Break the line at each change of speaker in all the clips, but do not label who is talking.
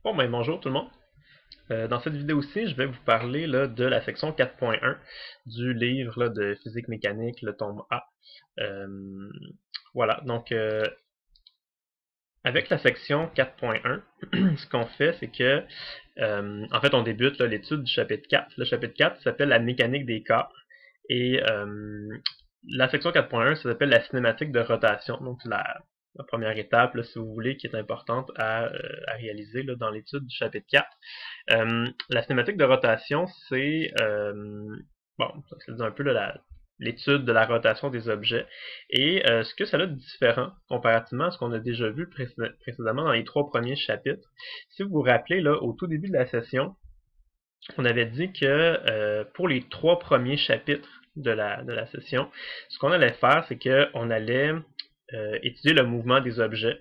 Bon, ben bonjour tout le monde. Dans cette vidéo-ci, je vais vous parler là, de la section 4.1 du livre là, de physique mécanique, le tome A. Euh, voilà, donc avec la section 4.1, ce qu'on fait, c'est que en fait, on débute l'étude du chapitre 4. Le chapitre 4 s'appelle la mécanique des corps et la section 4.1 s'appelle la cinématique de rotation. Donc la première étape, là, si vous voulez, qui est importante à réaliser là, dans l'étude du chapitre 4. La cinématique de rotation, c'est bon, ça dit un peu l'étude de la rotation des objets. Et ce que ça a de différent comparativement à ce qu'on a déjà vu précédemment dans les trois premiers chapitres. Si vous vous rappelez, là, au tout début de la session, on avait dit que pour les trois premiers chapitres de la session, ce qu'on allait faire, c'est qu'on allait étudier le mouvement des objets,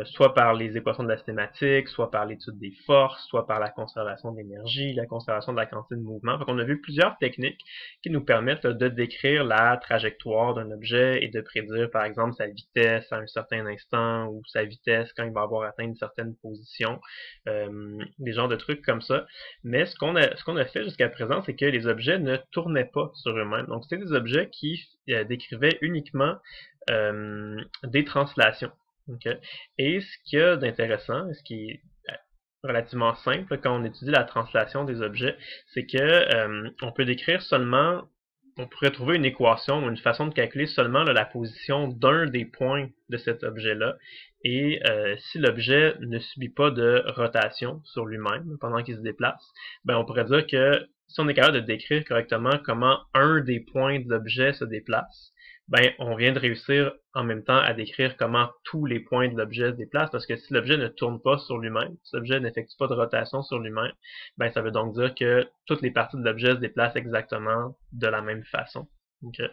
soit par les équations de la cinématique, soit par l'étude des forces, soit par la conservation d'énergie, la conservation de la quantité de mouvement. Donc on a vu plusieurs techniques qui nous permettent de décrire la trajectoire d'un objet et de prédire par exemple sa vitesse à un certain instant ou sa vitesse quand il va avoir atteint une certaine position, des genres de trucs comme ça. Mais ce qu'on a fait jusqu'à présent, c'est que les objets ne tournaient pas sur eux-mêmes. Donc c'était des objets qui décrivaient uniquement des translations. Okay? Et ce qu'il y a d'intéressant, ce qui est relativement simple quand on étudie la translation des objets, c'est que on peut décrire seulement, on pourrait trouver une équation ou une façon de calculer seulement la position d'un des points de cet objet-là. Et si l'objet ne subit pas de rotation sur lui-même pendant qu'il se déplace, ben on pourrait dire que si on est capable de décrire correctement comment un des points de l'objet se déplace, ben on vient de réussir en même temps à décrire comment tous les points de l'objet se déplacent, parce que si l'objet ne tourne pas sur lui-même, si l'objet n'effectue pas de rotation sur lui-même, ben ça veut donc dire que toutes les parties de l'objet se déplacent exactement de la même façon. Okay.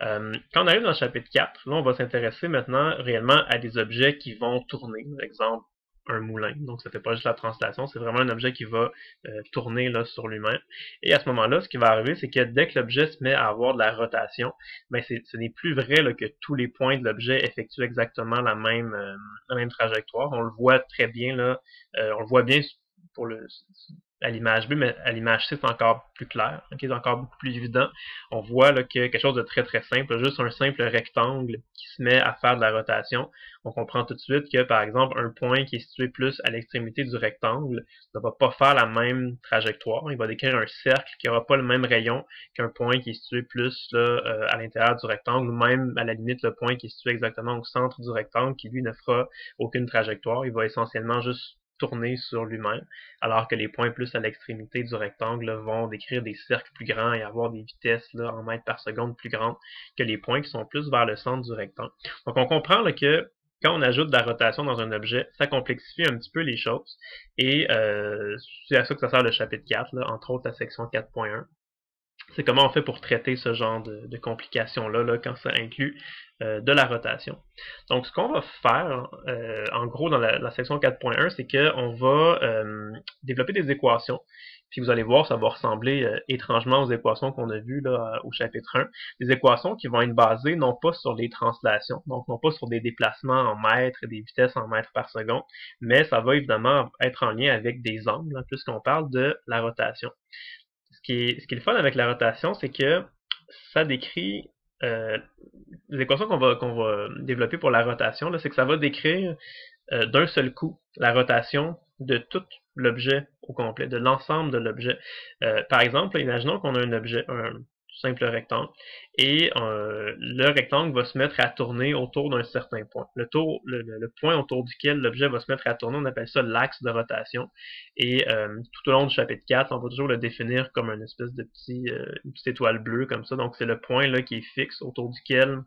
Quand on arrive dans le chapitre 4, là on va s'intéresser maintenant réellement à des objets qui vont tourner. Par exemple, un moulin. Donc ça fait pas juste la translation, c'est vraiment un objet qui va tourner là, sur lui-même. Et à ce moment-là, ce qui va arriver, c'est que dès que l'objet se met à avoir de la rotation, ben ce n'est plus vrai là, que tous les points de l'objet effectuent exactement la même trajectoire. On le voit très bien là, on le voit bien pour à l'image B, mais à l'image C, c'est encore plus clair, okay, c'est encore beaucoup plus évident. On voit là, que quelque chose de très très simple, juste un simple rectangle qui se met à faire de la rotation. On comprend tout de suite que, par exemple, un point qui est situé plus à l'extrémité du rectangle ne va pas faire la même trajectoire. Il va décrire un cercle qui n'aura pas le même rayon qu'un point qui est situé plus là, à l'intérieur du rectangle, ou même à la limite le point qui est situé exactement au centre du rectangle, qui lui ne fera aucune trajectoire. Il va essentiellement juste tourner sur lui-même, alors que les points plus à l'extrémité du rectangle là, vont décrire des cercles plus grands et avoir des vitesses là, en mètres par seconde plus grandes que les points qui sont plus vers le centre du rectangle. Donc on comprend là, que quand on ajoute de la rotation dans un objet, ça complexifie un petit peu les choses. Et c'est à ça que ça sert le chapitre 4, là, entre autres la section 4.1. C'est comment on fait pour traiter ce genre de complications-là là, quand ça inclut de la rotation. Donc, ce qu'on va faire, en gros, dans la section 4.1, c'est qu'on va développer des équations. Puis vous allez voir, ça va ressembler étrangement aux équations qu'on a vues là, au chapitre 1. Des équations qui vont être basées non pas sur les translations, donc non pas sur des déplacements en mètres et des vitesses en mètres par seconde, mais ça va évidemment être en lien avec des angles, hein, puisqu'on parle de la rotation. Ce qui est le fun avec la rotation, c'est que ça décrit les équations qu'on va développer pour la rotation, c'est que ça va décrire d'un seul coup la rotation de tout l'objet au complet, de l'ensemble de l'objet. Par exemple, imaginons qu'on a un objet, un simple rectangle, et le rectangle va se mettre à tourner autour d'un certain point. Le point autour duquel l'objet va se mettre à tourner, on appelle ça l'axe de rotation. Et tout au long du chapitre 4, on va toujours le définir comme une espèce de une petite étoile bleue comme ça. Donc c'est le point là qui est fixe autour duquel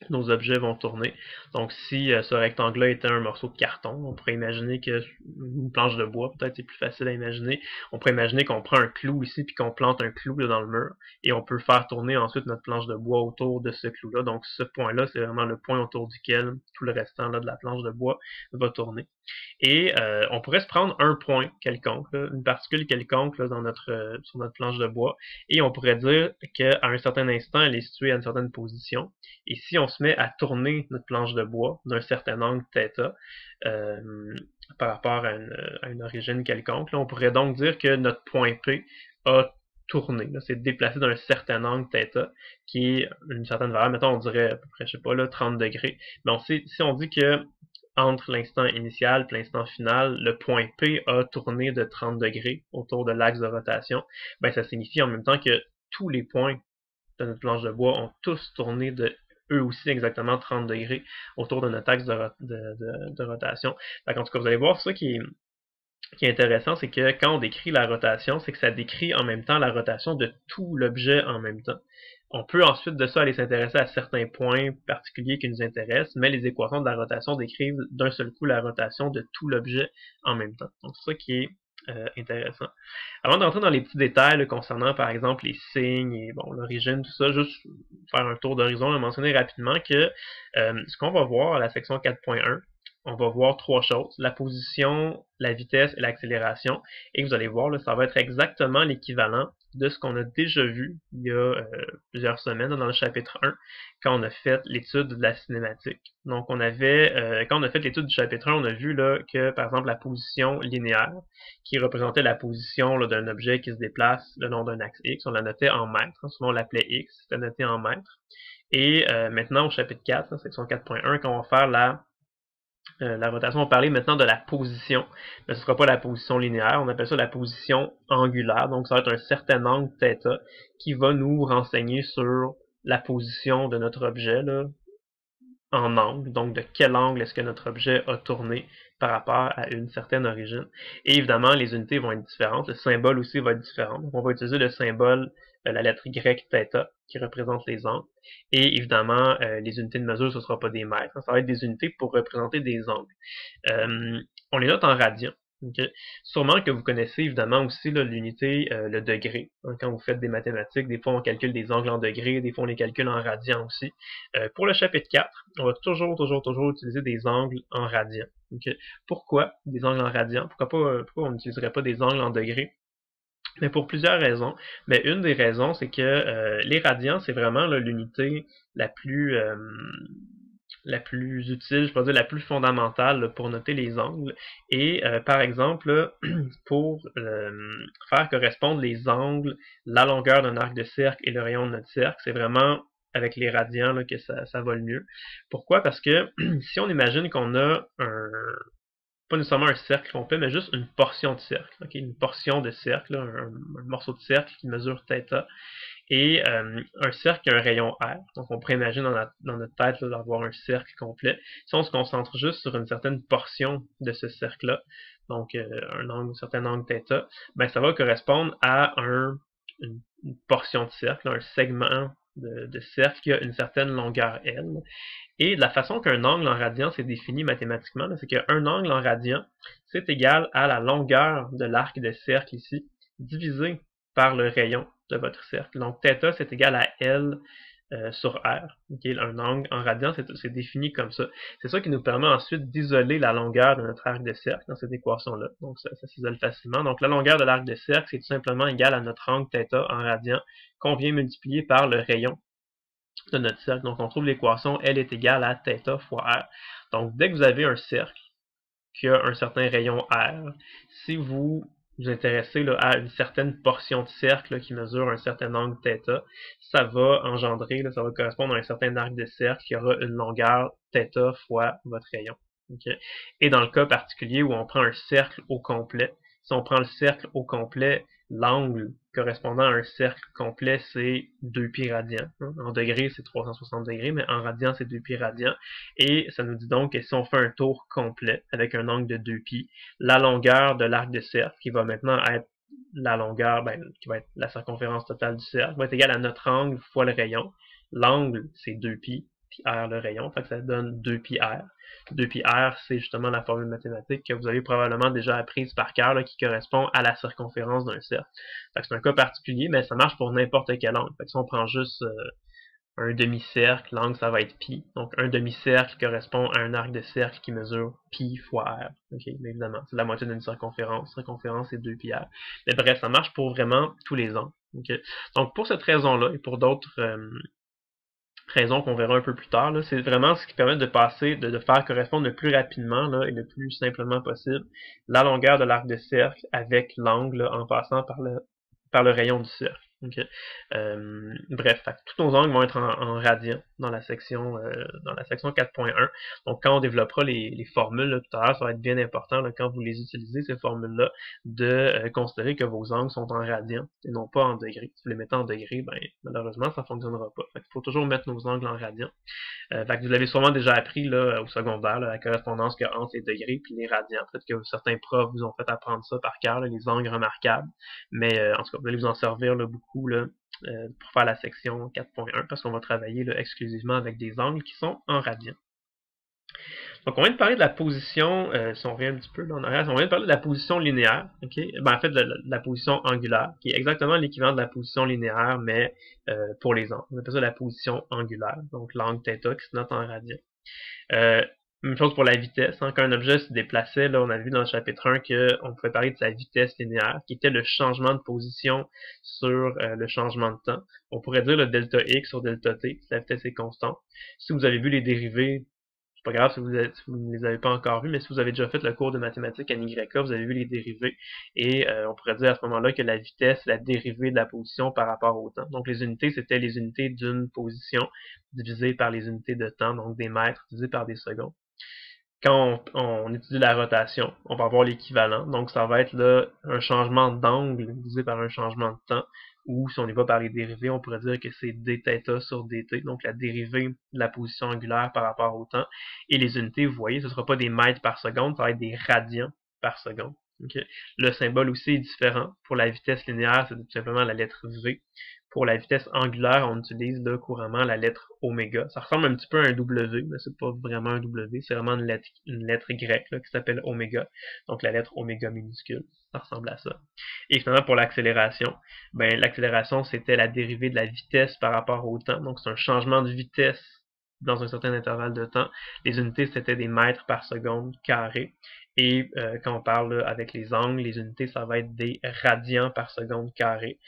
nos objets vont tourner. Donc si ce rectangle-là était un morceau de carton, on pourrait imaginer que une planche de bois, peut-être c'est plus facile à imaginer, on pourrait imaginer qu'on prend un clou ici puis qu'on plante un clou là, dans le mur et on peut faire tourner ensuite notre planche de bois autour de ce clou-là. Donc ce point-là, c'est vraiment le point autour duquel tout le restant là, de la planche de bois va tourner. Et on pourrait se prendre un point quelconque, là, une particule quelconque là, sur notre planche de bois, et on pourrait dire qu'à un certain instant, elle est située à une certaine position. Et si on se met à tourner notre planche de bois d'un certain angle θ par rapport à une origine quelconque, là, on pourrait donc dire que notre point P a tourné, c'est déplacé d'un certain angle θ, qui est une certaine valeur, mettons on dirait à peu près, je sais pas, là, 30 degrés. Mais si on dit que entre l'instant initial et l'instant final, le point P a tourné de 30 degrés autour de l'axe de rotation, ben ça signifie en même temps que tous les points de notre planche de bois ont tous tourné de eux aussi exactement 30 degrés autour de notre axe de rotation. En tout cas, vous allez voir, ça qui est intéressant, c'est que quand on décrit la rotation, c'est que ça décrit en même temps la rotation de tout l'objet en même temps. On peut ensuite de ça aller s'intéresser à certains points particuliers qui nous intéressent, mais les équations de la rotation décrivent d'un seul coup la rotation de tout l'objet en même temps. Donc c'est ça qui est intéressant. Avant d'entrer dans les petits détails là, concernant par exemple les signes et bon l'origine, tout ça, juste faire un tour d'horizon et mentionner rapidement que ce qu'on va voir à la section 4.1, on va voir trois choses, la position, la vitesse et l'accélération, et vous allez voir, là, ça va être exactement l'équivalent de ce qu'on a déjà vu il y a plusieurs semaines dans le chapitre 1, quand on a fait l'étude de la cinématique. Donc on avait, quand on a fait l'étude du chapitre 1, on a vu là, que par exemple la position linéaire, qui représentait la position d'un objet qui se déplace le long d'un axe X, on la notait en mètres, souvent on l'appelait X, c'était noté en mètres. Et maintenant au chapitre 4, section 4.1, quand on va faire la rotation, on va parler maintenant de la position, mais ce ne sera pas la position linéaire, on appelle ça la position angulaire, donc ça va être un certain angle θ qui va nous renseigner sur la position de notre objet là, en angle, donc de quel angle est-ce que notre objet a tourné par rapport à une certaine origine. Et évidemment, les unités vont être différentes, le symbole aussi va être différent. Donc on va utiliser le symbole, la lettre Y θ, qui représente les angles. Et évidemment, les unités de mesure, ce ne sera pas des mètres, ça va être des unités pour représenter des angles. On les note en radians. Okay. Sûrement que vous connaissez évidemment aussi l'unité, le degré. Quand vous faites des mathématiques, des fois on calcule des angles en degrés, des fois on les calcule en radians aussi. Pour le chapitre 4, on va toujours utiliser des angles en radians. Okay. Pourquoi des angles en radians? Pourquoi on n'utiliserait pas des angles en degrés? Mais pour plusieurs raisons. Mais une des raisons, c'est que les radians, c'est vraiment l'unité la plus utile, je peux dire la plus fondamentale là, pour noter les angles. Et par exemple, pour faire correspondre les angles, la longueur d'un arc de cercle et le rayon de notre cercle, c'est vraiment avec les radians là, que ça va le mieux. Pourquoi? Parce que si on imagine qu'on a pas nécessairement un cercle complet, mais juste une portion de cercle, okay? Une portion de cercle, là, un morceau de cercle qui mesure θ, et un cercle qui a un rayon R. Donc on pourrait imaginer dans notre tête d'avoir un cercle complet. Si on se concentre juste sur une certaine portion de ce cercle-là, donc un certain angle θ, ben ça va correspondre à une portion de cercle, un segment de cercle qui a une certaine longueur L. Et la façon qu'un angle en radian s'est défini mathématiquement, c'est qu'un angle en radian, c'est égal à la longueur de l'arc de cercle ici, divisé par le rayon de votre cercle. Donc θ, c'est égal à L sur R. Okay? Un angle en radian, c'est défini comme ça. C'est ça qui nous permet ensuite d'isoler la longueur de notre arc de cercle dans cette équation-là. Donc ça s'isole facilement. Donc la longueur de l'arc de cercle, c'est tout simplement égal à notre angle θ en radian qu'on vient multiplier par le rayon de notre cercle. Donc on trouve l'équation L est égale à θ fois R. Donc dès que vous avez un cercle qui a un certain rayon R, si vous vous intéressez là, à une certaine portion de cercle là, qui mesure un certain angle θ, ça va engendrer, là, ça va correspondre à un certain arc de cercle qui aura une longueur θ fois votre rayon. Okay? Et dans le cas particulier où on prend un cercle au complet, si on prend le cercle au complet, l'angle correspondant à un cercle complet, c'est 2π radians. En degrés, c'est 360 degrés, mais en radians, c'est 2π radians. Et ça nous dit donc que si on fait un tour complet avec un angle de 2π, la longueur de l'arc de cercle, qui va maintenant être la longueur, qui va être la circonférence totale du cercle, va être égale à notre angle fois le rayon. L'angle, c'est 2π, puis R le rayon, fait que ça donne 2πr. 2πr, c'est justement la formule mathématique que vous avez probablement déjà apprise par cœur, là, qui correspond à la circonférence d'un cercle. C'est un cas particulier, mais ça marche pour n'importe quel angle. Fait que si on prend juste un demi-cercle, l'angle ça va être pi. Donc un demi-cercle correspond à un arc de cercle qui mesure pi fois r. Okay? Mais évidemment, c'est la moitié d'une circonférence. Circonférence c'est 2πr. Mais bref, ça marche pour vraiment tous les angles. Okay? Donc pour cette raison-là et pour d'autres raison qu'on verra un peu plus tard. C'est vraiment ce qui permet de passer, de faire correspondre le plus rapidement là, et le plus simplement possible la longueur de l'arc de cercle avec l'angle en passant par le rayon du cercle. Okay. Bref, tous nos angles vont être en radians dans la section 4.1. Donc quand on développera les formules là, tout à l'heure, ça va être bien important là, quand vous les utilisez, ces formules-là, de considérer que vos angles sont en radians et non pas en degrés. Si vous les mettez en degrés, ben, malheureusement, ça ne fonctionnera pas. Il faut toujours mettre nos angles en radians. Vous avez sûrement déjà appris là, au secondaire là, la correspondance qu'il y a entre les degrés et les radians. Peut-être que certains profs vous ont fait apprendre ça par cœur, les angles remarquables. Mais en tout cas, vous allez vous en servir là, beaucoup là, pour faire la section 4.1 parce qu'on va travailler là, exclusivement avec des angles qui sont en radians. Donc on vient de parler de la position, si on revient un petit peu là en arrière, on vient de parler de la position linéaire, okay? En fait de la position angulaire, qui est exactement l'équivalent de la position linéaire, mais pour les angles. On appelle ça la position angulaire, donc l'angle θ qui se note en radian. Même chose pour la vitesse, hein, quand un objet se déplaçait, là, on a vu dans le chapitre 1 qu'on pouvait parler de sa vitesse linéaire, qui était le changement de position sur le changement de temps. On pourrait dire le delta x sur delta t, si la vitesse est constante. Si vous avez vu les dérivés, c'est pas grave si vous ne les avez pas encore vus, mais si vous avez déjà fait le cours de mathématiques à YK, vous avez vu les dérivés, et on pourrait dire à ce moment-là que la vitesse, c'est la dérivée de la position par rapport au temps. Donc les unités, c'était les unités d'une position divisées par les unités de temps, donc des mètres divisés par des secondes. Quand on étudie la rotation, on va avoir l'équivalent. Donc, ça va être là un changement d'angle divisé par un changement de temps. Ou si on y va par les dérivés, on pourrait dire que c'est dθ sur dt. Donc, la dérivée de la position angulaire par rapport au temps. Et les unités, vous voyez, ce ne sera pas des mètres par seconde, ça va être des radians par seconde. Okay. Le symbole aussi est différent. Pour la vitesse linéaire, c'est tout simplement la lettre V. Pour la vitesse angulaire, on utilise là, couramment la lettre oméga. Ça ressemble un petit peu à un W, mais c'est pas vraiment un W, c'est vraiment une lettre grecque là, qui s'appelle oméga. Donc la lettre oméga minuscule, ça ressemble à ça. Et finalement pour l'accélération, ben l'accélération c'était la dérivée de la vitesse par rapport au temps. Donc c'est un changement de vitesse dans un certain intervalle de temps. Les unités c'était des mètres par seconde carré. Et quand on parle là, avec les angles, les unités ça va être des radians par seconde carré.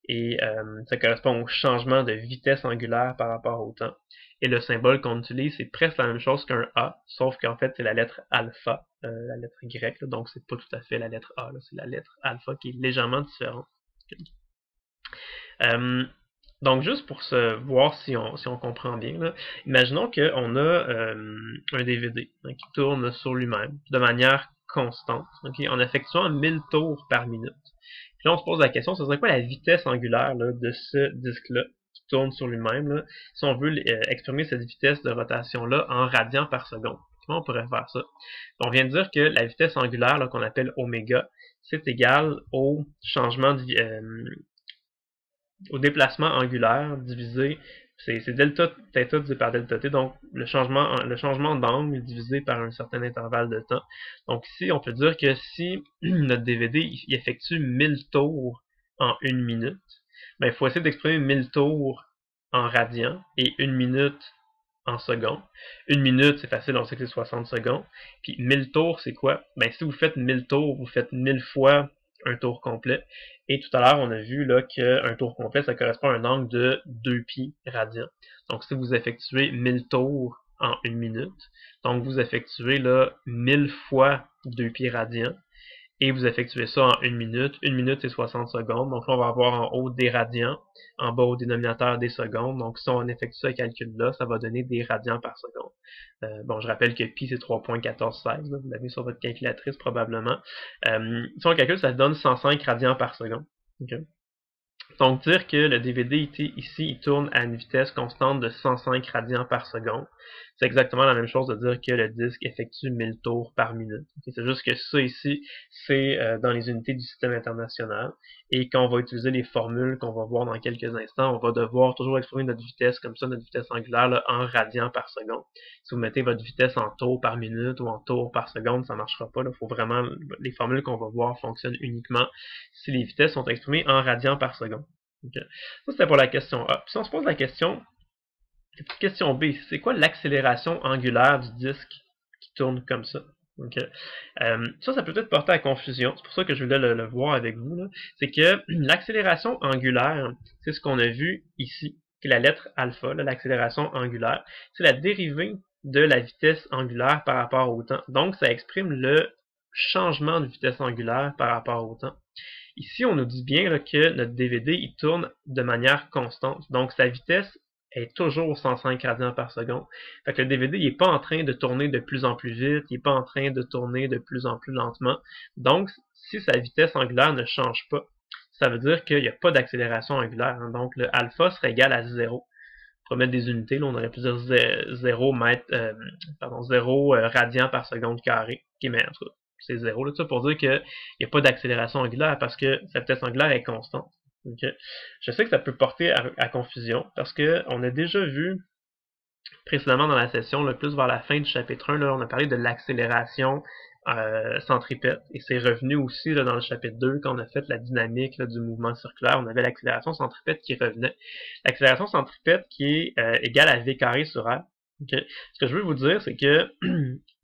Et ça correspond au changement de vitesse angulaire par rapport au temps. Et le symbole qu'on utilise, c'est presque la même chose qu'un A, sauf qu'en fait, c'est la lettre alpha, la lettre grecque, là, donc c'est pas tout à fait la lettre A, c'est la lettre alpha qui est légèrement différente. Donc, juste pour voir si on comprend bien, là, imaginons qu'on a un DVD hein, qui tourne sur lui-même de manière constante, okay, en effectuant 1000 tours par minute. Puis là, on se pose la question, ce serait quoi la vitesse angulaire là, de ce disque-là qui tourne sur lui-même, si on veut exprimer cette vitesse de rotation-là en radians par seconde. Comment on pourrait faire ça? On vient de dire que la vitesse angulaire qu'on appelle oméga, c'est égal au changement de au déplacement angulaire divisé, c'est delta θ divisé par delta t, donc le changement d'angle divisé par un certain intervalle de temps. Donc ici, on peut dire que si notre DVD il effectue 1000 tours en 1 minute, ben, il faut essayer d'exprimer 1000 tours en radians et 1 minute en secondes. 1 minute, c'est facile, on sait que c'est 60 secondes. Puis 1000 tours, c'est quoi? Ben, si vous faites 1000 tours, vous faites 1000 fois un tour complet. Et tout à l'heure, on a vu là qu'un tour complet, ça correspond à un angle de 2 pi radians. Donc, si vous effectuez 1000 tours en 1 minute, donc vous effectuez là 1000 fois 2 pi radians, et vous effectuez ça en 1 minute. 1 minute, c'est 60 secondes. Donc là, on va avoir en haut des radians, en bas au dénominateur des secondes. Donc si on effectue ce calcul-là, ça va donner des radians par seconde. Bon, je rappelle que pi, c'est 3.1416. Vous l'avez sur votre calculatrice probablement. Si on calcule, ça donne 105 radians par seconde. Okay. Donc dire que le DVD ici, il tourne à une vitesse constante de 105 radians par seconde. C'est exactement la même chose de dire que le disque effectue 1000 tours par minute. Okay, c'est juste que ça ici, c'est dans les unités du système international. Et quand on va utiliser les formules qu'on va voir dans quelques instants, on va devoir toujours exprimer notre vitesse comme ça, notre vitesse angulaire là, en radians par seconde. Si vous mettez votre vitesse en tours par minute ou en tours par seconde, ça ne marchera pas. Il faut vraiment, les formules qu'on va voir fonctionnent uniquement si les vitesses sont exprimées en radians par seconde. Okay. Ça, c'était pour la question A. Puis si on se pose la question B, c'est quoi l'accélération angulaire du disque qui tourne comme ça? Okay. Ça peut peut-être porter à confusion. C'est pour ça que je voulais le voir avec vous. C'est que l'accélération angulaire, c'est ce qu'on a vu ici. qui est la lettre alpha, l'accélération angulaire, c'est la dérivée de la vitesse angulaire par rapport au temps. Donc, ça exprime le changement de vitesse angulaire par rapport au temps. Ici, on nous dit bien là, que notre DVD il tourne de manière constante. Donc, sa vitesse est toujours 105 radians par seconde. Fait que le DVD il n'est pas en train de tourner de plus en plus vite, il n'est pas en train de tourner de plus en plus lentement. Donc, si sa vitesse angulaire ne change pas, ça veut dire qu'il n'y a pas d'accélération angulaire. Hein. Donc, le alpha serait égal à 0. Pour mettre des unités, là, on aurait pu dire 0 radian par seconde carré. Ok, mais en tout cas, c'est 0. Là, ça pour dire qu'il n'y a pas d'accélération angulaire parce que sa vitesse angulaire est constante. Okay. Je sais que ça peut porter à confusion parce que on a déjà vu précédemment dans la session, là, plus vers la fin du chapitre 1, là, on a parlé de l'accélération centripète et c'est revenu aussi là, dans le chapitre 2 quand on a fait la dynamique là, du mouvement circulaire, on avait l'accélération centripète qui revenait. L'accélération centripète qui est égale à v carré sur r. Okay. Ce que je veux vous dire, c'est que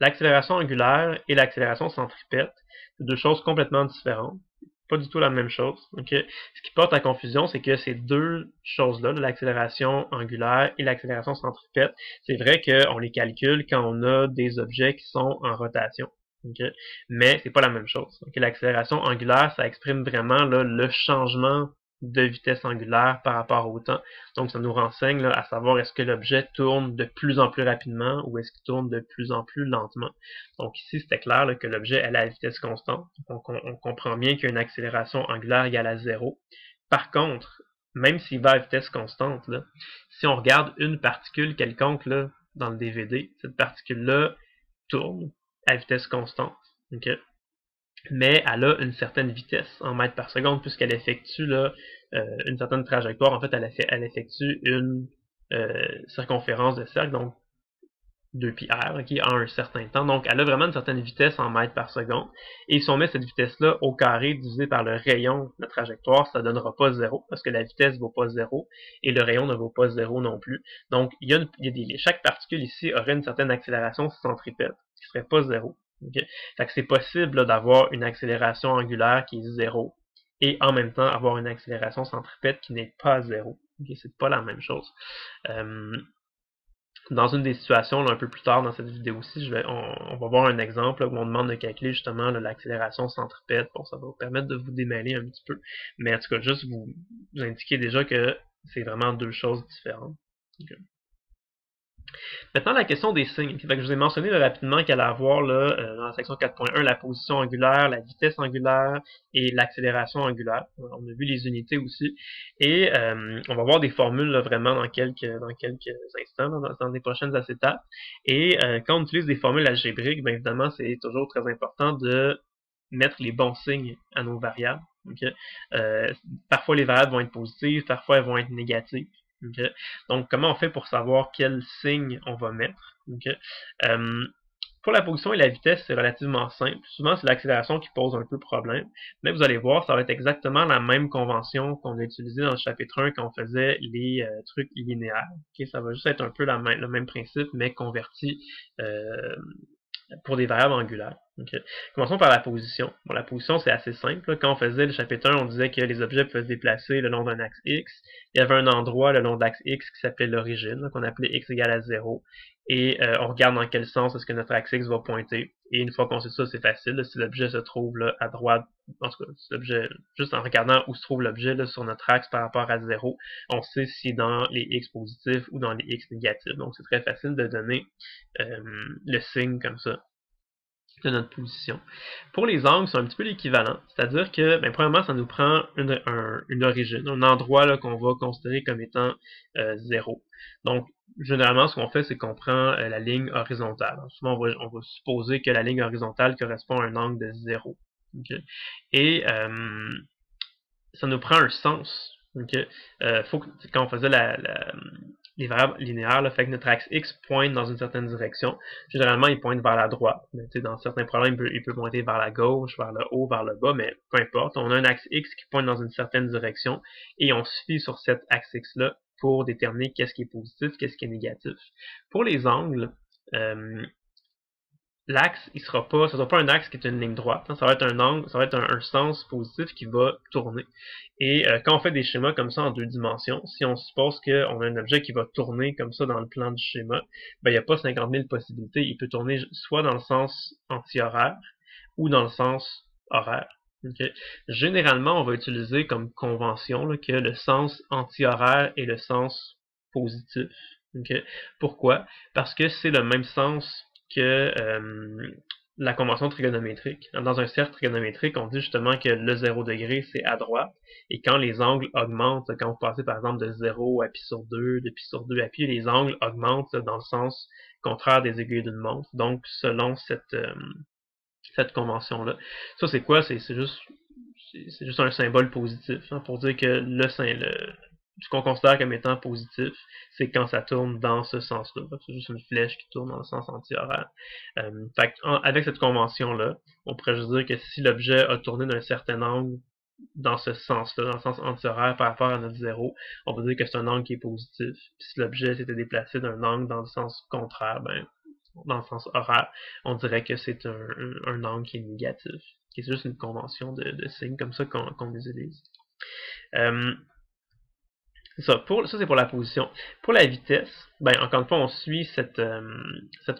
l'accélération angulaire et l'accélération centripète, c'est deux choses complètement différentes. Pas du tout la même chose. Okay. Ce qui porte à confusion, c'est que ces deux choses-là, l'accélération angulaire et l'accélération centripète, c'est vrai qu'on les calcule quand on a des objets qui sont en rotation. Okay. Mais c'est pas la même chose. Okay. L'accélération angulaire, ça exprime vraiment là, le changement de vitesse angulaire par rapport au temps. Donc ça nous renseigne là, à savoir est-ce que l'objet tourne de plus en plus rapidement ou est-ce qu'il tourne de plus en plus lentement. Donc ici c'était clair là, que l'objet est à la vitesse constante. Donc on comprend bien qu'il y a une accélération angulaire égale à 0. Par contre, même s'il va à vitesse constante, là, si on regarde une particule quelconque là, dans le DVD, cette particule-là tourne à vitesse constante. Okay. Mais elle a une certaine vitesse en mètres par seconde puisqu'elle effectue là, une certaine trajectoire. En fait, elle effectue une circonférence de cercle, donc 2πr, qui a un certain temps. Donc, elle a vraiment une certaine vitesse en mètres par seconde. Et si on met cette vitesse-là au carré divisé par le rayon de la trajectoire, ça ne donnera pas 0, parce que la vitesse ne vaut pas 0, et le rayon ne vaut pas 0 non plus. Donc, chaque particule ici aurait une certaine accélération centripète, qui ne serait pas 0. Okay? Fait que c'est possible d'avoir une accélération angulaire qui est 0, et en même temps avoir une accélération centripète qui n'est pas 0. Okay? C'est pas la même chose. Dans une des situations là, un peu plus tard dans cette vidéo-ci, on va voir un exemple là, où on demande de calculer justement l'accélération centripète. Bon, ça va vous permettre de vous démêler un petit peu. Mais en tout cas, juste vous indiquer déjà que c'est vraiment deux choses différentes. Okay. Maintenant, la question des signes. Fait que je vous ai mentionné là, rapidement qu'elle allait avoir là, dans la section 4.1 la position angulaire, la vitesse angulaire et l'accélération angulaire. On a vu les unités aussi. Et on va voir des formules là, vraiment dans quelques instants, dans les prochaines acétates. Et quand on utilise des formules algébriques, bien évidemment, c'est toujours très important de mettre les bons signes à nos variables. Okay? Parfois, les variables vont être positives, parfois, elles vont être négatives. Okay. Donc, comment on fait pour savoir quel signe on va mettre? Okay. Pour la position et la vitesse, c'est relativement simple. Souvent, c'est l'accélération qui pose un peu problème. Mais vous allez voir, ça va être exactement la même convention qu'on a utilisée dans le chapitre 1 quand on faisait les trucs linéaires. Okay. Ça va juste être un peu le même principe, mais converti pour des variables angulaires. Okay. Commençons par la position. Bon, la position, c'est assez simple. Quand on faisait le chapitre 1, on disait que les objets pouvaient se déplacer le long d'un axe X. Il y avait un endroit le long de l'axe X qui s'appelait l'origine, qu'on appelait X égale à 0. Et on regarde dans quel sens est-ce que notre axe X va pointer. Et une fois qu'on sait ça, c'est facile. Si l'objet se trouve là, à droite, en tout cas, si l'objet, juste en regardant où se trouve l'objet sur notre axe par rapport à 0, on sait si dans les X positifs ou dans les X négatifs. Donc c'est très facile de donner le signe comme ça de notre position. Pour les angles, c'est un petit peu l'équivalent. C'est-à-dire que, ben, premièrement, ça nous prend une origine, un endroit qu'on va considérer comme étant 0. Donc, généralement, ce qu'on fait, c'est qu'on prend la ligne horizontale. Alors, souvent, on va supposer que la ligne horizontale correspond à un angle de 0. Okay? Et ça nous prend un sens. Okay? Faut que, quand on faisait les variables linéaires, là, fait que notre axe X pointe dans une certaine direction. Généralement, il pointe vers la droite. Mais, dans certains problèmes, il peut pointer vers la gauche, vers le haut, vers le bas, mais peu importe. On a un axe X qui pointe dans une certaine direction et on se fie sur cet axe X-là pour déterminer qu'est-ce qui est positif, qu'est-ce qui est négatif. Pour les angles, l'axe, ça sera pas un axe qui est une ligne droite, hein, ça va être un angle, ça va être un sens positif qui va tourner. Et quand on fait des schémas comme ça en 2 dimensions, si on suppose qu'on a un objet qui va tourner comme ça dans le plan du schéma, ben il n'y a pas 50 000 possibilités. Il peut tourner soit dans le sens anti-horaire ou dans le sens horaire. Okay. Généralement, on va utiliser comme convention là, que le sens anti-horaire est le sens positif. Okay. Pourquoi? Parce que c'est le même sens que la convention trigonométrique. Dans un cercle trigonométrique, on dit justement que le 0 degré, c'est à droite. Et quand les angles augmentent, quand vous passez par exemple de 0 à pi sur 2, de pi sur 2 à pi, les angles augmentent dans le sens contraire des aiguilles d'une montre. Donc, selon cette convention-là. Ça, c'est quoi? C'est juste un symbole positif, hein, pour dire que ce qu'on considère comme étant positif, c'est quand ça tourne dans ce sens-là. C'est juste une flèche qui tourne dans le sens anti-horaire. Avec cette convention-là, on pourrait juste dire que si l'objet a tourné d'un certain angle dans ce sens-là, dans le sens anti-horaire par rapport à notre zéro, on va dire que c'est un angle qui est positif. Puis si l'objet s'était déplacé d'un angle dans le sens contraire, ben, dans le sens horaire, on dirait que c'est un angle qui est négatif. C'est juste une convention de signes comme ça qu'on utilise. Ça c'est pour la position. Pour la vitesse, ben encore une fois, on suit cette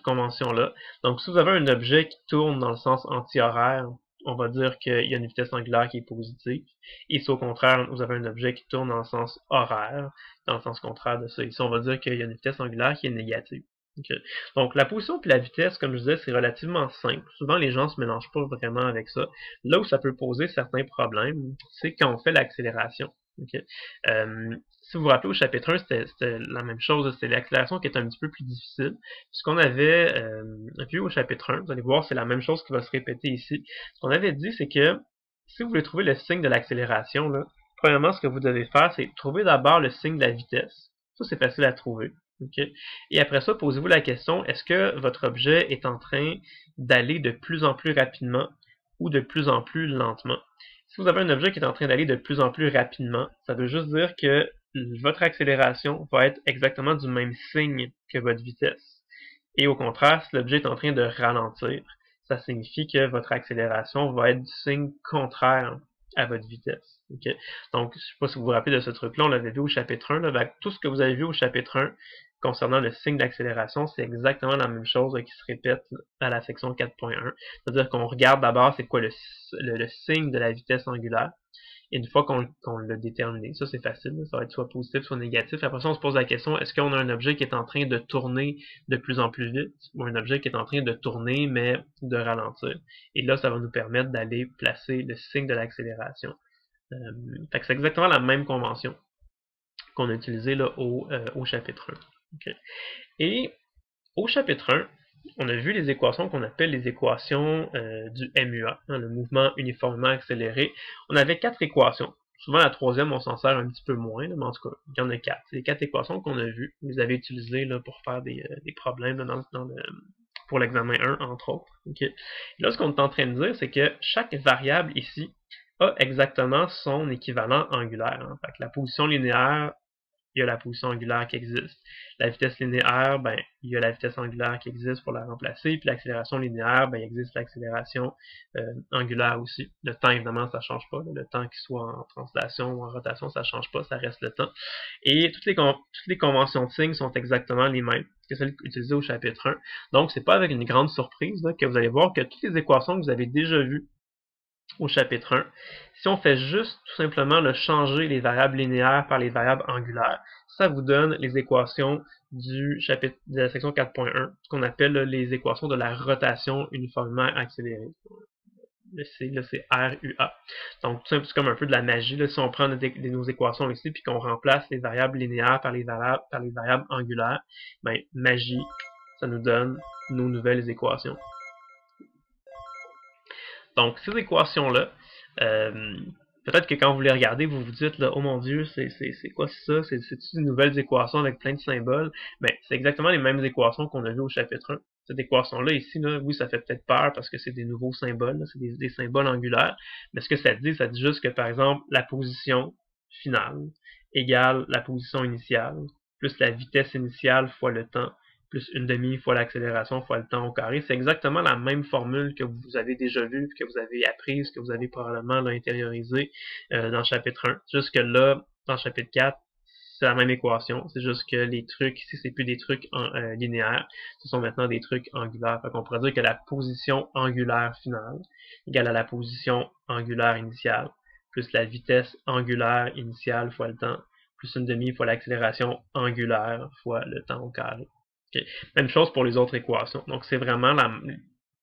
convention-là. Donc, si vous avez un objet qui tourne dans le sens anti-horaire, on va dire qu'il y a une vitesse angulaire qui est positive. Et si au contraire, vous avez un objet qui tourne dans le sens horaire, dans le sens contraire de ça, ici, on va dire qu'il y a une vitesse angulaire qui est négative. Okay. Donc, la position et la vitesse, comme je disais, c'est relativement simple. Souvent, les gens ne se mélangent pas vraiment avec ça. Là où ça peut poser certains problèmes, c'est quand on fait l'accélération. Okay. Si vous vous rappelez, au chapitre 1, c'était la même chose. C'était l'accélération qui est un petit peu plus difficile. Ce qu'on avait vu au chapitre 1, vous allez voir, c'est la même chose qui va se répéter ici. Ce qu'on avait dit, c'est que si vous voulez trouver le signe de l'accélération, premièrement, ce que vous devez faire, c'est trouver d'abord le signe de la vitesse. Ça, c'est facile à trouver. Okay. Et après ça, posez-vous la question, est-ce que votre objet est en train d'aller de plus en plus rapidement ou de plus en plus lentement? Si vous avez un objet qui est en train d'aller de plus en plus rapidement, ça veut juste dire que votre accélération va être exactement du même signe que votre vitesse. Et au contraire, si l'objet est en train de ralentir, ça signifie que votre accélération va être du signe contraire à votre vitesse. Okay? Donc, je ne sais pas si vous vous rappelez de ce truc-là, on l'avait vu au chapitre 1. Là, tout ce que vous avez vu au chapitre 1 concernant le signe d'accélération, c'est exactement la même chose qui se répète à la section 4.1. C'est-à-dire qu'on regarde d'abord c'est quoi le signe de la vitesse angulaire. Et une fois qu'on l'a déterminé, ça c'est facile, ça va être soit positif, soit négatif. Après ça, on se pose la question, est-ce qu'on a un objet qui est en train de tourner de plus en plus vite, ou un objet qui est en train de tourner, mais de ralentir. Et là, ça va nous permettre d'aller placer le signe de l'accélération. Fait que c'est exactement la même convention qu'on a utilisée là, au chapitre 1. Okay. Et au chapitre 1, on a vu les équations qu'on appelle les équations du MUA, hein, le mouvement uniformément accéléré. On avait 4 équations. Souvent, la troisième, on s'en sert un petit peu moins, là, mais en tout cas, il y en a 4. C'est les 4 équations qu'on a vues. Vous les avez utilisées là, pour faire des problèmes là, pour l'examen 1, entre autres. Okay. Et là, ce qu'on est en train de dire, c'est que chaque variable ici a exactement son équivalent angulaire. Hein. Fait que la position linéaire, il y a la position angulaire qui existe. La vitesse linéaire, ben, il y a la vitesse angulaire qui existe pour la remplacer. Puis l'accélération linéaire, ben, il existe l'accélération angulaire aussi. Le temps, évidemment, ça ne change pas. Là. Le temps qu'il soit en translation ou en rotation, ça ne change pas, ça reste le temps. Et toutes les conventions de signes sont exactement les mêmes que celles utilisées au chapitre 1. Donc, c'est pas avec une grande surprise là, que vous allez voir que toutes les équations que vous avez déjà vues au chapitre 1. Si on fait juste tout simplement changer les variables linéaires par les variables angulaires, ça vous donne les équations de la section 4.1, ce qu'on appelle les équations de la rotation uniformément accélérée. Le C, là, c'est RUA. Donc, tout simplement, c'est comme un peu de la magie. Là, si on prend nos équations ici, puis qu'on remplace les variables linéaires par les variables angulaires, ben, magie, ça nous donne nos nouvelles équations. Donc, ces équations-là, peut-être que quand vous les regardez, vous vous dites, là, oh mon Dieu, c'est quoi ça? C'est-tu de nouvelles équations avec plein de symboles? Mais c'est exactement les mêmes équations qu'on a vues au chapitre 1. Cette équation-là, ici, là, oui, ça fait peut-être peur parce que c'est des nouveaux symboles, c'est des symboles angulaires. Mais ce que ça dit juste que, par exemple, la position finale égale la position initiale, plus la vitesse initiale fois le temps, plus 1/2 fois l'accélération fois le temps au carré. C'est exactement la même formule que vous avez déjà vue, que vous avez apprise, que vous avez probablement intériorisé dans le chapitre 1. Juste que là, dans le chapitre 4, c'est la même équation. C'est juste que les trucs, ici, c'est plus des trucs linéaires. Ce sont maintenant des trucs angulaires. Fait qu'on pourrait dire que la position angulaire finale égale à la position angulaire initiale, plus la vitesse angulaire initiale fois le temps, plus 1/2 fois l'accélération angulaire fois le temps au carré. Okay. Même chose pour les autres équations. Donc, c'est vraiment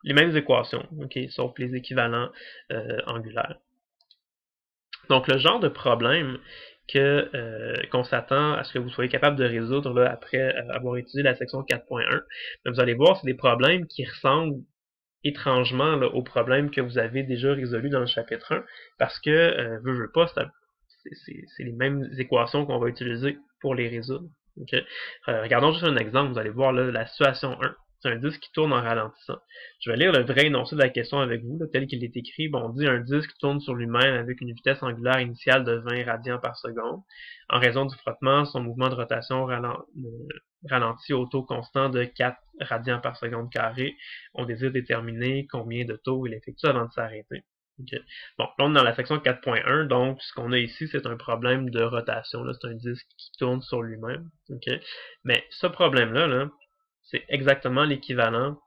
les mêmes équations, okay, sauf les équivalents angulaires. Donc, le genre de problème qu'on s'attend à ce que vous soyez capable de résoudre là, après avoir étudié la section 4.1, vous allez voir, c'est des problèmes qui ressemblent étrangement là, aux problèmes que vous avez déjà résolus dans le chapitre 1, parce que, veux pas, c'est les mêmes équations qu'on va utiliser pour les résoudre. Okay? Regardons juste un exemple, vous allez voir là, la situation 1. C'est un disque qui tourne en ralentissant. Je vais lire le vrai énoncé de la question avec vous, là, tel qu'il est écrit. Bon, on dit un disque tourne sur lui-même avec une vitesse angulaire initiale de 20 radians par seconde. En raison du frottement, son mouvement de rotation ralentit au taux constant de 4 radians par seconde carré. On désire déterminer combien de tours il effectue avant de s'arrêter. Okay. Bon, là on est dans la section 4.1, donc ce qu'on a ici, c'est un problème de rotation. C'est un disque qui tourne sur lui-même. Okay. Mais ce problème-là, là, c'est exactement l'équivalent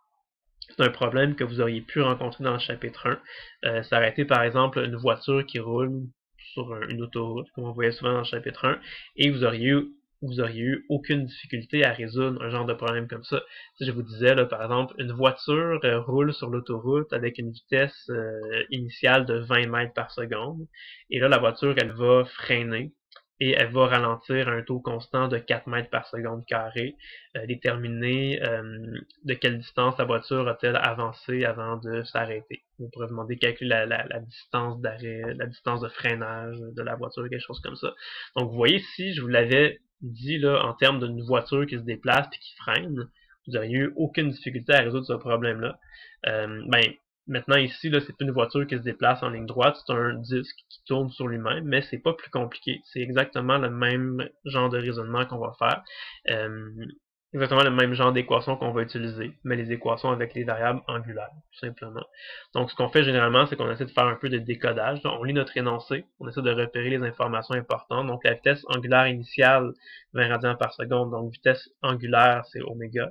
d'un problème que vous auriez pu rencontrer dans le chapitre 1. S'arrêter par exemple une voiture qui roule sur une autoroute, comme on voyait souvent dans le chapitre 1, et vous auriez eu aucune difficulté à résoudre un genre de problème comme ça. Si je vous disais, là, par exemple, une voiture roule sur l'autoroute avec une vitesse initiale de 20 mètres par seconde, et là, la voiture, elle va freiner, et elle va ralentir à un taux constant de 4 mètres par seconde carré, déterminer de quelle distance la voiture a-t-elle avancé avant de s'arrêter. Vous pourrez vous demander de calculer la distance d'arrêt, la distance de freinage de la voiture, quelque chose comme ça. Donc vous voyez, si je vous l'avais dit là en termes d'une voiture qui se déplace et qui freine, vous n'auriez eu aucune difficulté à résoudre ce problème-là. Maintenant ici, là, c'est une voiture qui se déplace en ligne droite, c'est un disque qui tourne sur lui-même, mais c'est pas plus compliqué. C'est exactement le même genre de raisonnement qu'on va faire. Exactement le même genre d'équation qu'on va utiliser, mais les équations avec les variables angulaires, tout simplement. Donc, ce qu'on fait généralement, c'est qu'on essaie de faire un peu de décodage. Donc, on lit notre énoncé, on essaie de repérer les informations importantes. Donc, la vitesse angulaire initiale, 20 radians par seconde. Donc, vitesse angulaire, c'est oméga.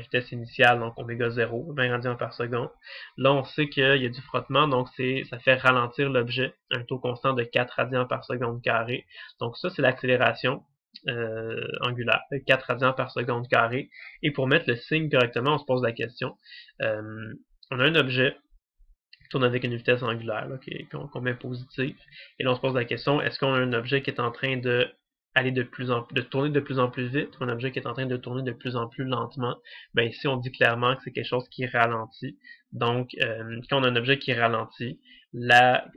Vitesse initiale, donc oméga 0, 20 radians par seconde. Là, on sait qu'il y a du frottement, donc ça fait ralentir l'objet, un taux constant de 4 radians par seconde carré. Donc ça, c'est l'accélération angulaire, 4 radians par seconde carré. Et pour mettre le signe correctement, on se pose la question. On a un objet qui tourne avec une vitesse angulaire, qu'on met positive. Et là, on se pose la question, est-ce qu'on a un objet qui est en train de tourner de plus en plus vite, ou un objet qui est en train de tourner de plus en plus lentement? Ben ici, on dit clairement que c'est quelque chose qui ralentit. Donc, quand on a un objet qui ralentit,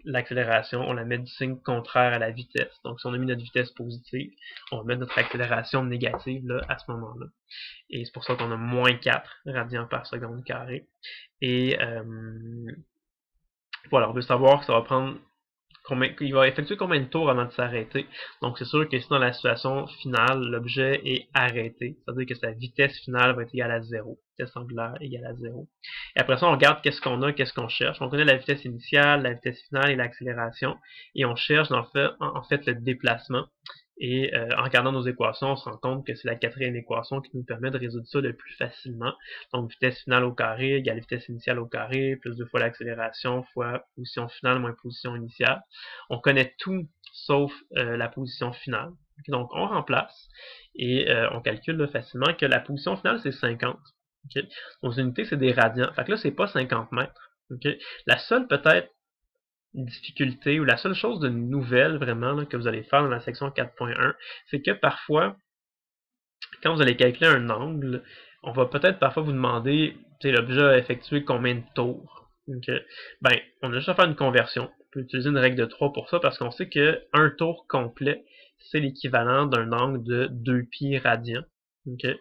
l'accélération, on la met du signe contraire à la vitesse. Donc, si on a mis notre vitesse positive, on va mettre notre accélération négative là, à ce moment-là. Et c'est pour ça qu'on a moins 4 radians par seconde carré. Et voilà, on veut savoir que ça va prendre il va effectuer combien de tours avant de s'arrêter. Donc c'est sûr que si dans la situation finale, l'objet est arrêté, c'est-à-dire que sa vitesse finale va être égale à 0. Vitesse angulaire égale à 0. Et après ça, on regarde qu'est-ce qu'on a, qu'est-ce qu'on cherche. On connaît la vitesse initiale, la vitesse finale et l'accélération. Et on cherche en fait le déplacement. Et en regardant nos équations, on se rend compte que c'est la quatrième équation qui nous permet de résoudre ça le plus facilement. Donc vitesse finale au carré égale vitesse initiale au carré, plus 2 fois l'accélération fois position finale moins position initiale. On connaît tout sauf la position finale. Donc on remplace et on calcule là, facilement que la position finale c'est 50. Okay? Nos unités c'est des radians. Fait que là c'est pas 50 mètres. Okay? La seule peut-être difficulté ou la seule chose de nouvelle vraiment là, que vous allez faire dans la section 4.1, c'est que parfois, quand vous allez calculer un angle, on va peut-être parfois vous demander l'objet a effectué combien de tours. Okay? Ben, on a juste à faire une conversion. On peut utiliser une règle de 3 pour ça parce qu'on sait qu'un tour complet, c'est l'équivalent d'un angle de 2π radians. Okay?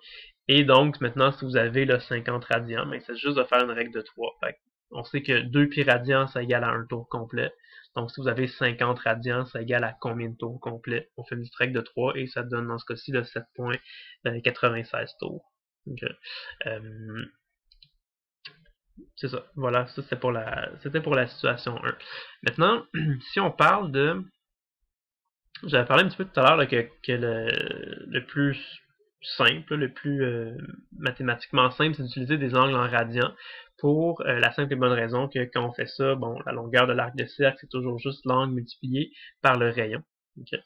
Et donc, maintenant, si vous avez le 50 radians, ben, c'est juste de faire une règle de 3. Fait on sait que 2 pi radians, ça égale à un tour complet. Donc, si vous avez 50 radians, ça égale à combien de tours complets? On fait une petite règle de 3 et ça donne, dans ce cas-ci, 7,96 tours. Donc, c'est ça. Voilà, ça c'était pour la situation 1. Maintenant, si on parle de... J'avais parlé un petit peu tout à l'heure que le plus simple, le plus mathématiquement simple, c'est d'utiliser des angles en radians pour la simple et bonne raison que quand on fait ça, bon, la longueur de l'arc de cercle, c'est toujours juste l'angle multiplié par le rayon. Okay.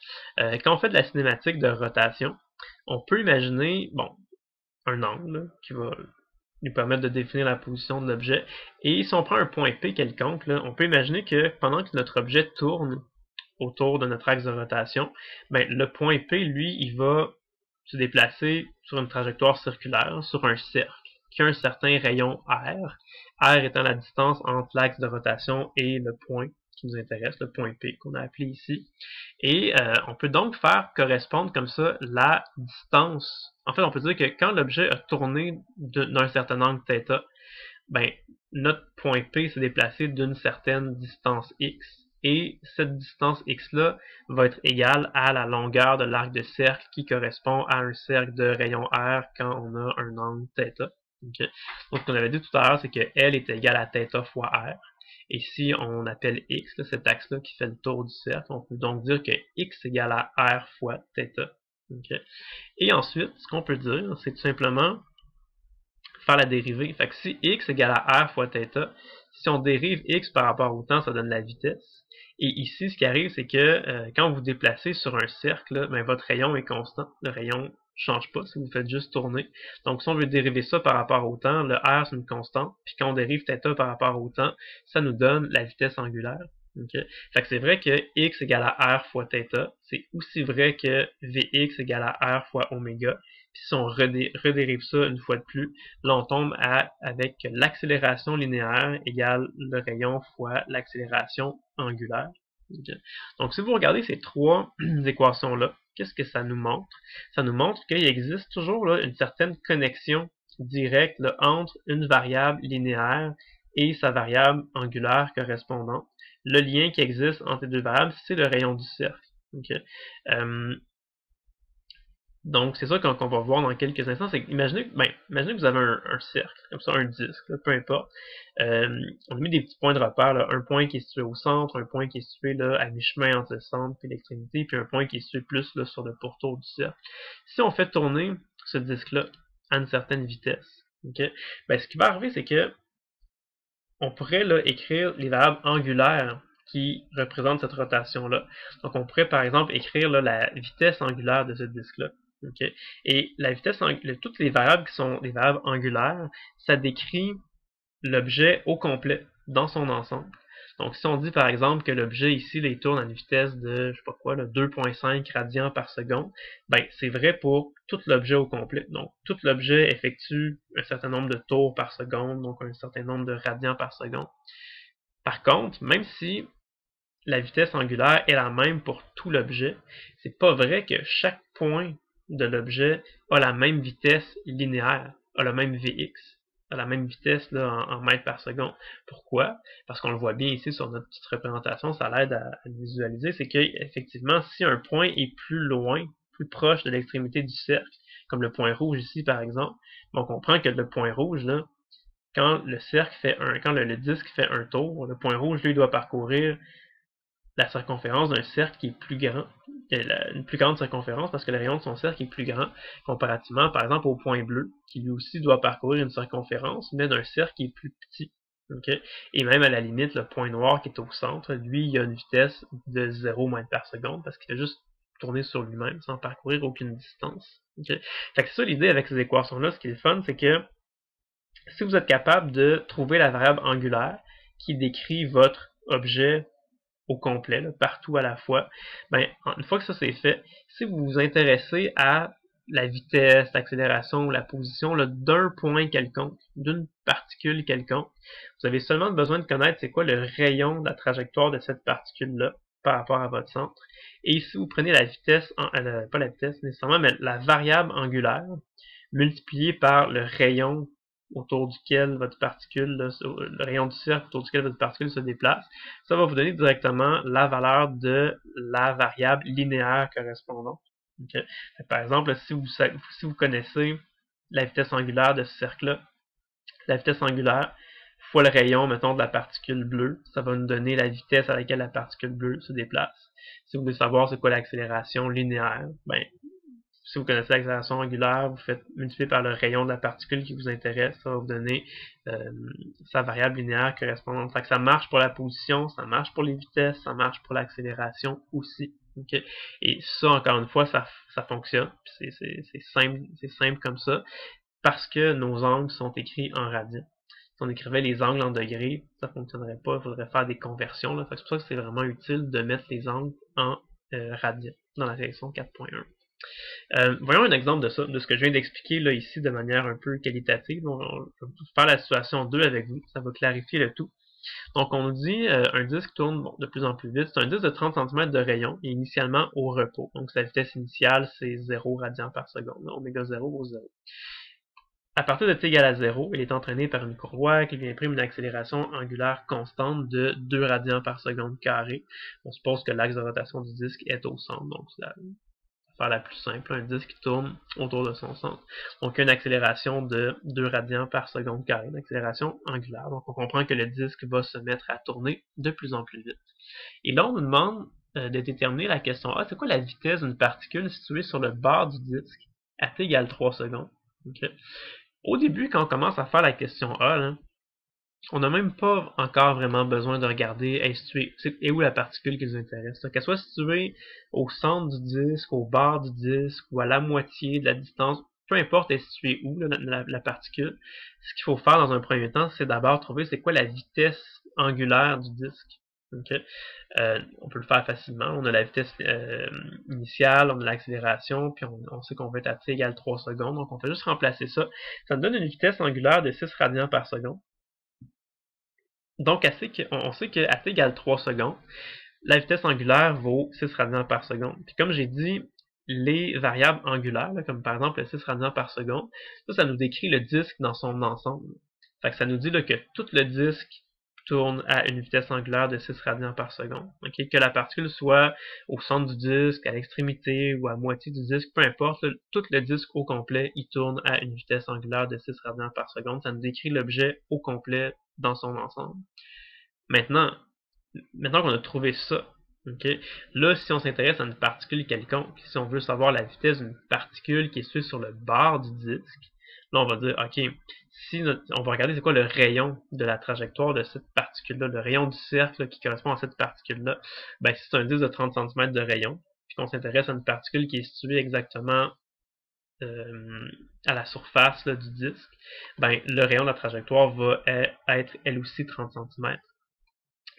Quand on fait de la cinématique de rotation, on peut imaginer, bon, un angle là, qui va nous permettre de définir la position de l'objet. Et si on prend un point P quelconque, là, on peut imaginer que pendant que notre objet tourne autour de notre axe de rotation, ben, le point P, lui, il va se déplacer sur une trajectoire circulaire, sur un cercle, qui a un certain rayon R, R étant la distance entre l'axe de rotation et le point qui nous intéresse, le point P qu'on a appelé ici. Et on peut donc faire correspondre comme ça la distance. En fait, on peut dire que quand l'objet a tourné d'un certain angle θ, ben, notre point P s'est déplacé d'une certaine distance x, et cette distance x-là va être égale à la longueur de l'arc de cercle qui correspond à un cercle de rayon R quand on a un angle θ. Okay. Donc, ce qu'on avait dit tout à l'heure, c'est que L est égal à θ fois R. Et si on appelle x, là, cet axe-là qui fait le tour du cercle, on peut donc dire que x égale à R fois θ. Okay. Et ensuite, ce qu'on peut dire, c'est tout simplement faire la dérivée. Fait que si x égale à R fois θ, si on dérive x par rapport au temps, ça donne la vitesse. Et ici, ce qui arrive, c'est que quand vous vous déplacez sur un cercle, là, ben, votre rayon est constant. Le rayon ne change pas si vous faites juste tourner. Donc, si on veut dériver ça par rapport au temps, le R, c'est une constante. Puis quand on dérive θ par rapport au temps, ça nous donne la vitesse angulaire. Okay. Fait que c'est vrai que x égale à R fois θ. C'est aussi vrai que Vx égale à R fois oméga. Puis si on redérive ça une fois de plus, là on tombe avec l'accélération linéaire égale le rayon fois l'accélération angulaire. Okay. Donc si vous regardez ces trois équations-là, qu'est-ce que ça nous montre? Ça nous montre qu'il existe toujours là, une certaine connexion directe là, entre une variable linéaire et sa variable angulaire correspondante. Le lien qui existe entre les deux variables, c'est le rayon du cercle. Okay. Donc, c'est ça qu'on va voir dans quelques instants. C'est imaginez que vous avez un cercle, comme ça, un disque, là, peu importe. On a mis des petits points de repère, là, un point qui est situé au centre, un point qui est situé là, à mi-chemin entre le centre et l'extrémité, puis un point qui est situé plus là, sur le pourtour du cercle. Si on fait tourner ce disque-là à une certaine vitesse, okay, ben, ce qui va arriver, c'est que on pourrait là, écrire les variables angulaires qui représentent cette rotation-là. Donc, on pourrait, par exemple, écrire là, la vitesse angulaire de ce disque-là. Okay. Et la vitesse, toutes les variables qui sont des variables angulaires, ça décrit l'objet au complet, dans son ensemble. Donc, si on dit, par exemple, que l'objet ici, là, il tourne à une vitesse de, je sais pas quoi, 2,5 radians par seconde, ben, c'est vrai pour tout l'objet au complet. Donc, tout l'objet effectue un certain nombre de tours par seconde, donc un certain nombre de radians par seconde. Par contre, même si la vitesse angulaire est la même pour tout l'objet, c'est pas vrai que chaque point de l'objet a la même vitesse linéaire, a le même Vx, a la même vitesse là, en mètres par seconde. Pourquoi? Parce qu'on le voit bien ici sur notre petite représentation, ça l'aide à visualiser, c'est qu'effectivement, si un point est plus loin, plus proche de l'extrémité du cercle, comme le point rouge ici par exemple, on comprend que le point rouge, là, quand le disque fait un tour, le point rouge, lui, doit parcourir la circonférence d'un cercle qui est plus grand, une plus grande circonférence parce que le rayon de son cercle est plus grand comparativement par exemple au point bleu qui lui aussi doit parcourir une circonférence mais d'un cercle qui est plus petit. Okay? Et même à la limite, le point noir qui est au centre, lui, il a une vitesse de 0 mètres par seconde parce qu'il a juste tourné sur lui-même sans parcourir aucune distance. Okay? Fait que c'est ça l'idée avec ces équations-là. Ce qui est le fun, c'est que si vous êtes capable de trouver la variable angulaire qui décrit votre objet au complet, là, partout à la fois, ben, une fois que ça c'est fait, si vous vous intéressez à la vitesse, l'accélération ou la position d'un point quelconque, d'une particule quelconque, vous avez seulement besoin de connaître c'est quoi le rayon de la trajectoire de cette particule-là par rapport à votre centre. Et si vous prenez la vitesse, pas la vitesse nécessairement, mais la variable angulaire, multipliée par le rayon autour duquel votre particule, là, le rayon du cercle autour duquel votre particule se déplace, ça va vous donner directement la valeur de la variable linéaire correspondante. Okay? Par exemple, si vous connaissez la vitesse angulaire de ce cercle-là, la vitesse angulaire fois le rayon, mettons, de la particule bleue, ça va nous donner la vitesse à laquelle la particule bleue se déplace. Si vous voulez savoir c'est quoi l'accélération linéaire, ben, si vous connaissez l'accélération angulaire, vous faites multiplier par le rayon de la particule qui vous intéresse, ça va vous donner sa variable linéaire correspondante. Fait que ça marche pour la position, ça marche pour les vitesses, ça marche pour l'accélération aussi. Okay? Et ça, encore une fois, ça fonctionne. C'est simple comme ça, parce que nos angles sont écrits en radians. Si on écrivait les angles en degrés, ça ne fonctionnerait pas, il faudrait faire des conversions. Là. C'est pour ça que c'est vraiment utile de mettre les angles en radians dans la section 4.1. Voyons un exemple de ça, de ce que je viens d'expliquer là ici de manière un peu qualitative. Je vais faire la situation 2 avec vous, ça va clarifier le tout. Donc on nous dit un disque tourne de plus en plus vite. C'est un disque de 30 cm de rayon, et initialement au repos. Donc sa vitesse initiale c'est 0 radians par seconde. Oméga 0 vaut 0. À partir de t égale à 0, il est entraîné par une courroie qui lui imprime une accélération angulaire constante de 2 radians par seconde carré. On suppose que l'axe de rotation du disque est au centre, donc c'est faire la plus simple, un disque qui tourne autour de son centre. Donc, il y a une accélération de 2 radians par seconde carré, une accélération angulaire. Donc, on comprend que le disque va se mettre à tourner de plus en plus vite. Et là, on nous demande de déterminer la question A, c'est quoi la vitesse d'une particule située sur le bord du disque à t égale 3 secondes. Okay. Au début, quand on commence à faire la question A, là, on n'a même pas encore vraiment besoin de regarder est où la particule qui nous intéresse. Qu'elle soit située au centre du disque, au bord du disque, ou à la moitié de la distance, peu importe elle est située où, la particule. Ce qu'il faut faire dans un premier temps, c'est d'abord trouver c'est quoi la vitesse angulaire du disque. Okay? On peut le faire facilement. On a la vitesse initiale, on a l'accélération, puis on sait qu'on va être à t égale 3 secondes. Donc on fait juste remplacer ça. Ça nous donne une vitesse angulaire de 6 radians par seconde. Donc, on sait qu'à t égale 3 secondes, la vitesse angulaire vaut 6 radians par seconde. Puis comme j'ai dit, les variables angulaires, là, comme par exemple le 6 radians par seconde, ça nous décrit le disque dans son ensemble. Fait que ça nous dit là, que tout le disque tourne à une vitesse angulaire de 6 radians par seconde. Okay? Que la particule soit au centre du disque, à l'extrémité ou à moitié du disque, peu importe, là, tout le disque au complet, il tourne à une vitesse angulaire de 6 radians par seconde. Ça nous décrit l'objet au complet dans son ensemble. Maintenant qu'on a trouvé ça, okay, là, si on s'intéresse à une particule quelconque, si on veut savoir la vitesse d'une particule qui est située sur le bord du disque, là, on va dire, ok, on va regarder c'est quoi le rayon de la trajectoire de cette particule-là, le rayon du cercle là, qui correspond à cette particule-là. Ben, si c'est un disque de 30 cm de rayon, puis qu'on s'intéresse à une particule qui est située exactement à la surface là, du disque, ben, le rayon de la trajectoire va être elle aussi 30 cm.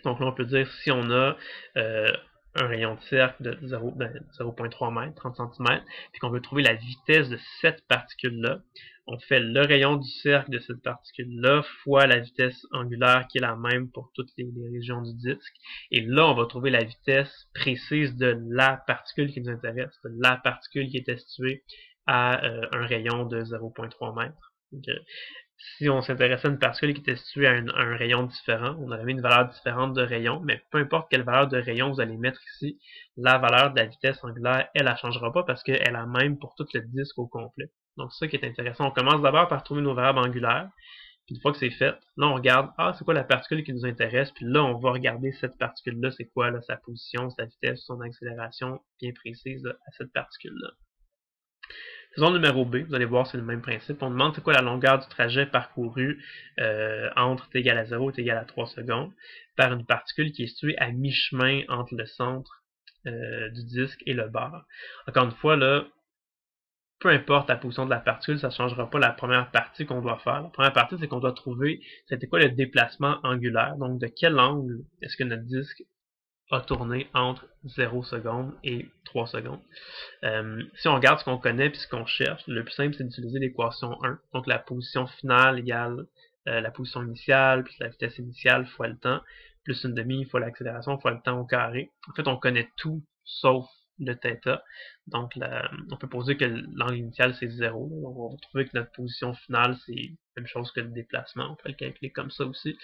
Donc là, on peut dire si on a un rayon de cercle de 0,3 m, 30 cm, puis qu'on veut trouver la vitesse de cette particule-là, on fait le rayon du cercle de cette particule-là fois la vitesse angulaire qui est la même pour toutes les régions du disque. Et là, on va trouver la vitesse précise de la particule qui nous intéresse, de la particule qui est située à un rayon de 0,3 m. Okay. Si on s'intéressait à une particule qui était située à un rayon différent, on aurait mis une valeur différente de rayon, mais peu importe quelle valeur de rayon vous allez mettre ici, la valeur de la vitesse angulaire, elle ne changera pas parce qu'elle est la même pour tout le disque au complet. Donc c'est ça qui est intéressant. On commence d'abord par trouver nos variables angulaires, puis une fois que c'est fait, là on regarde, c'est quoi la particule qui nous intéresse, puis là on va regarder cette particule-là, c'est quoi là, sa position, sa vitesse, son accélération bien précise là, à cette particule-là. Faisons le numéro B, vous allez voir c'est le même principe. On demande c'est quoi la longueur du trajet parcouru entre t égale à 0 et t égale à 3 secondes par une particule qui est située à mi-chemin entre le centre du disque et le bord. Encore une fois, là, peu importe la position de la particule, ça ne changera pas la première partie qu'on doit faire. La première partie, c'est qu'on doit trouver c'était quoi le déplacement angulaire. Donc, de quel angle est-ce que notre disque a tourné entre 0 secondes et 3 secondes. Si on regarde ce qu'on connaît et ce qu'on cherche, le plus simple c'est d'utiliser l'équation 1. Donc la position finale égale la position initiale plus la vitesse initiale fois le temps, plus une demi fois l'accélération fois le temps au carré. En fait, on connaît tout sauf le θ. Donc, on peut poser que l'angle initial, c'est 0. Donc, on va trouver que notre position finale, c'est la même chose que le déplacement. On peut le calculer comme ça aussi.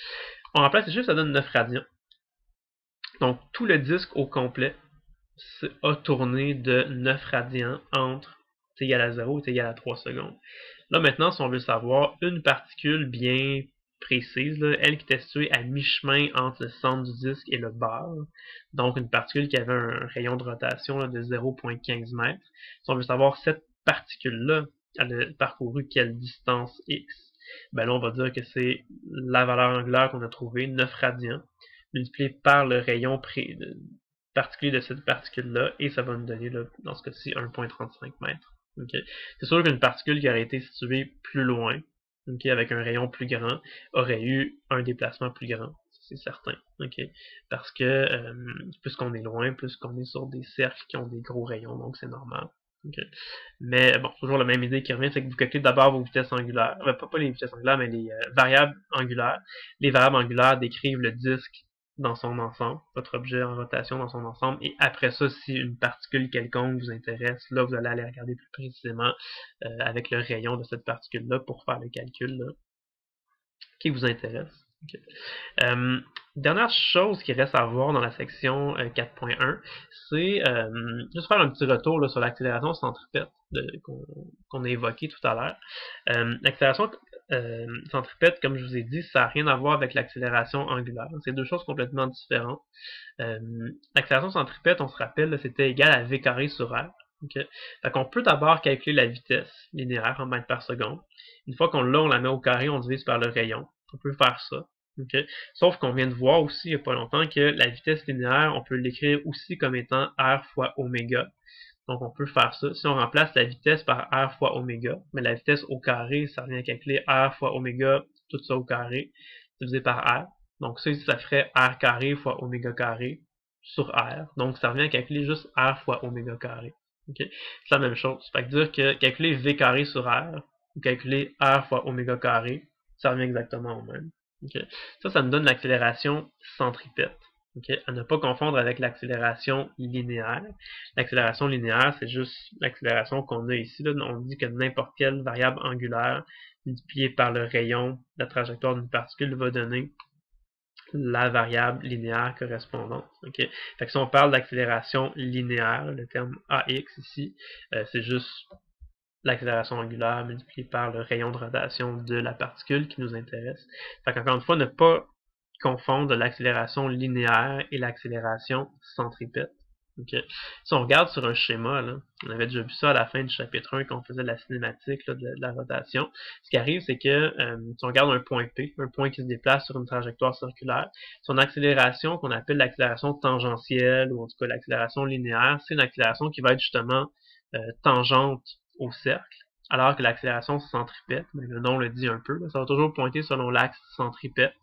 On remplace les chiffres, ça donne 9 radians. Donc, tout le disque au complet a tourné de 9 radians entre t égale à 0 et t égale à 3 secondes. Là, maintenant, si on veut savoir une particule bien précise, là, elle qui était située à mi-chemin entre le centre du disque et le bord, donc une particule qui avait un rayon de rotation là, de 0,15 mètres. Si on veut savoir cette particule-là, elle a parcouru quelle distance x, ben là, on va dire que c'est la valeur angulaire qu'on a trouvée, 9 radians, multiplié par le rayon particulier de cette particule-là, et ça va nous donner, là, dans ce cas-ci, 1,35 mètres. Okay. C'est sûr qu'une particule qui aurait été située plus loin, okay, avec un rayon plus grand, aurait eu un déplacement plus grand, c'est certain. Okay. Parce que plus qu'on est loin, plus qu'on est sur des cercles qui ont des gros rayons, donc c'est normal. Okay. Mais bon, toujours la même idée qui revient, c'est que vous calculez d'abord vos vitesses angulaires, pas les vitesses angulaires, mais les variables angulaires. Les variables angulaires décrivent le disque dans son ensemble, votre objet en rotation dans son ensemble, et après ça, si une particule quelconque vous intéresse, là, vous allez aller regarder plus précisément avec le rayon de cette particule-là pour faire le calcul là, qui vous intéresse. Okay. Dernière chose qui reste à voir dans la section 4.1, c'est juste faire un petit retour là, sur l'accélération centripète qu'on a évoqué tout à l'heure. L'accélération centripète, comme je vous ai dit, ça n'a rien à voir avec l'accélération angulaire. C'est deux choses complètement différentes. L'accélération centripète, on se rappelle, c'était égal à v carré sur r. Okay. Fait qu'on peut d'abord calculer la vitesse linéaire en mètres par seconde. Une fois qu'on l'a, on la met au carré, on divise par le rayon. On peut faire ça. Okay. Sauf qu'on vient de voir aussi, il n'y a pas longtemps, que la vitesse linéaire, on peut l'écrire aussi comme étant r fois oméga. Donc, on peut faire ça. Si on remplace la vitesse par r fois oméga, mais la vitesse au carré, ça revient à calculer r fois oméga, tout ça au carré, divisé par r. Donc, ça ferait r carré fois oméga carré sur r. Donc, ça revient à calculer juste r fois oméga carré. Okay. C'est la même chose. Ça veut dire que calculer v carré sur r, ou calculer r fois oméga carré, ça revient exactement au même. Okay. Ça nous donne l'accélération centripète. Okay. À ne pas confondre avec l'accélération linéaire. L'accélération linéaire, c'est juste l'accélération qu'on a ici. Là. On dit que n'importe quelle variable angulaire multipliée par le rayon de la trajectoire d'une particule va donner la variable linéaire correspondante. Okay. Fait que si on parle d'accélération linéaire, le terme AX ici, c'est juste l'accélération angulaire multipliée par le rayon de rotation de la particule qui nous intéresse. Fait qu'encore une fois, ne pas confondre l'accélération linéaire et l'accélération centripète. Okay. Si on regarde sur un schéma, là, on avait déjà vu ça à la fin du chapitre 1 quand on faisait la cinématique là, de la rotation. Ce qui arrive, c'est que si on regarde un point P, un point qui se déplace sur une trajectoire circulaire, son accélération, qu'on appelle l'accélération tangentielle, ou en tout cas l'accélération linéaire, c'est une accélération qui va être justement tangente au cercle, alors que l'accélération centripète, le nom le dit un peu, ça va toujours pointer selon l'axe centripète,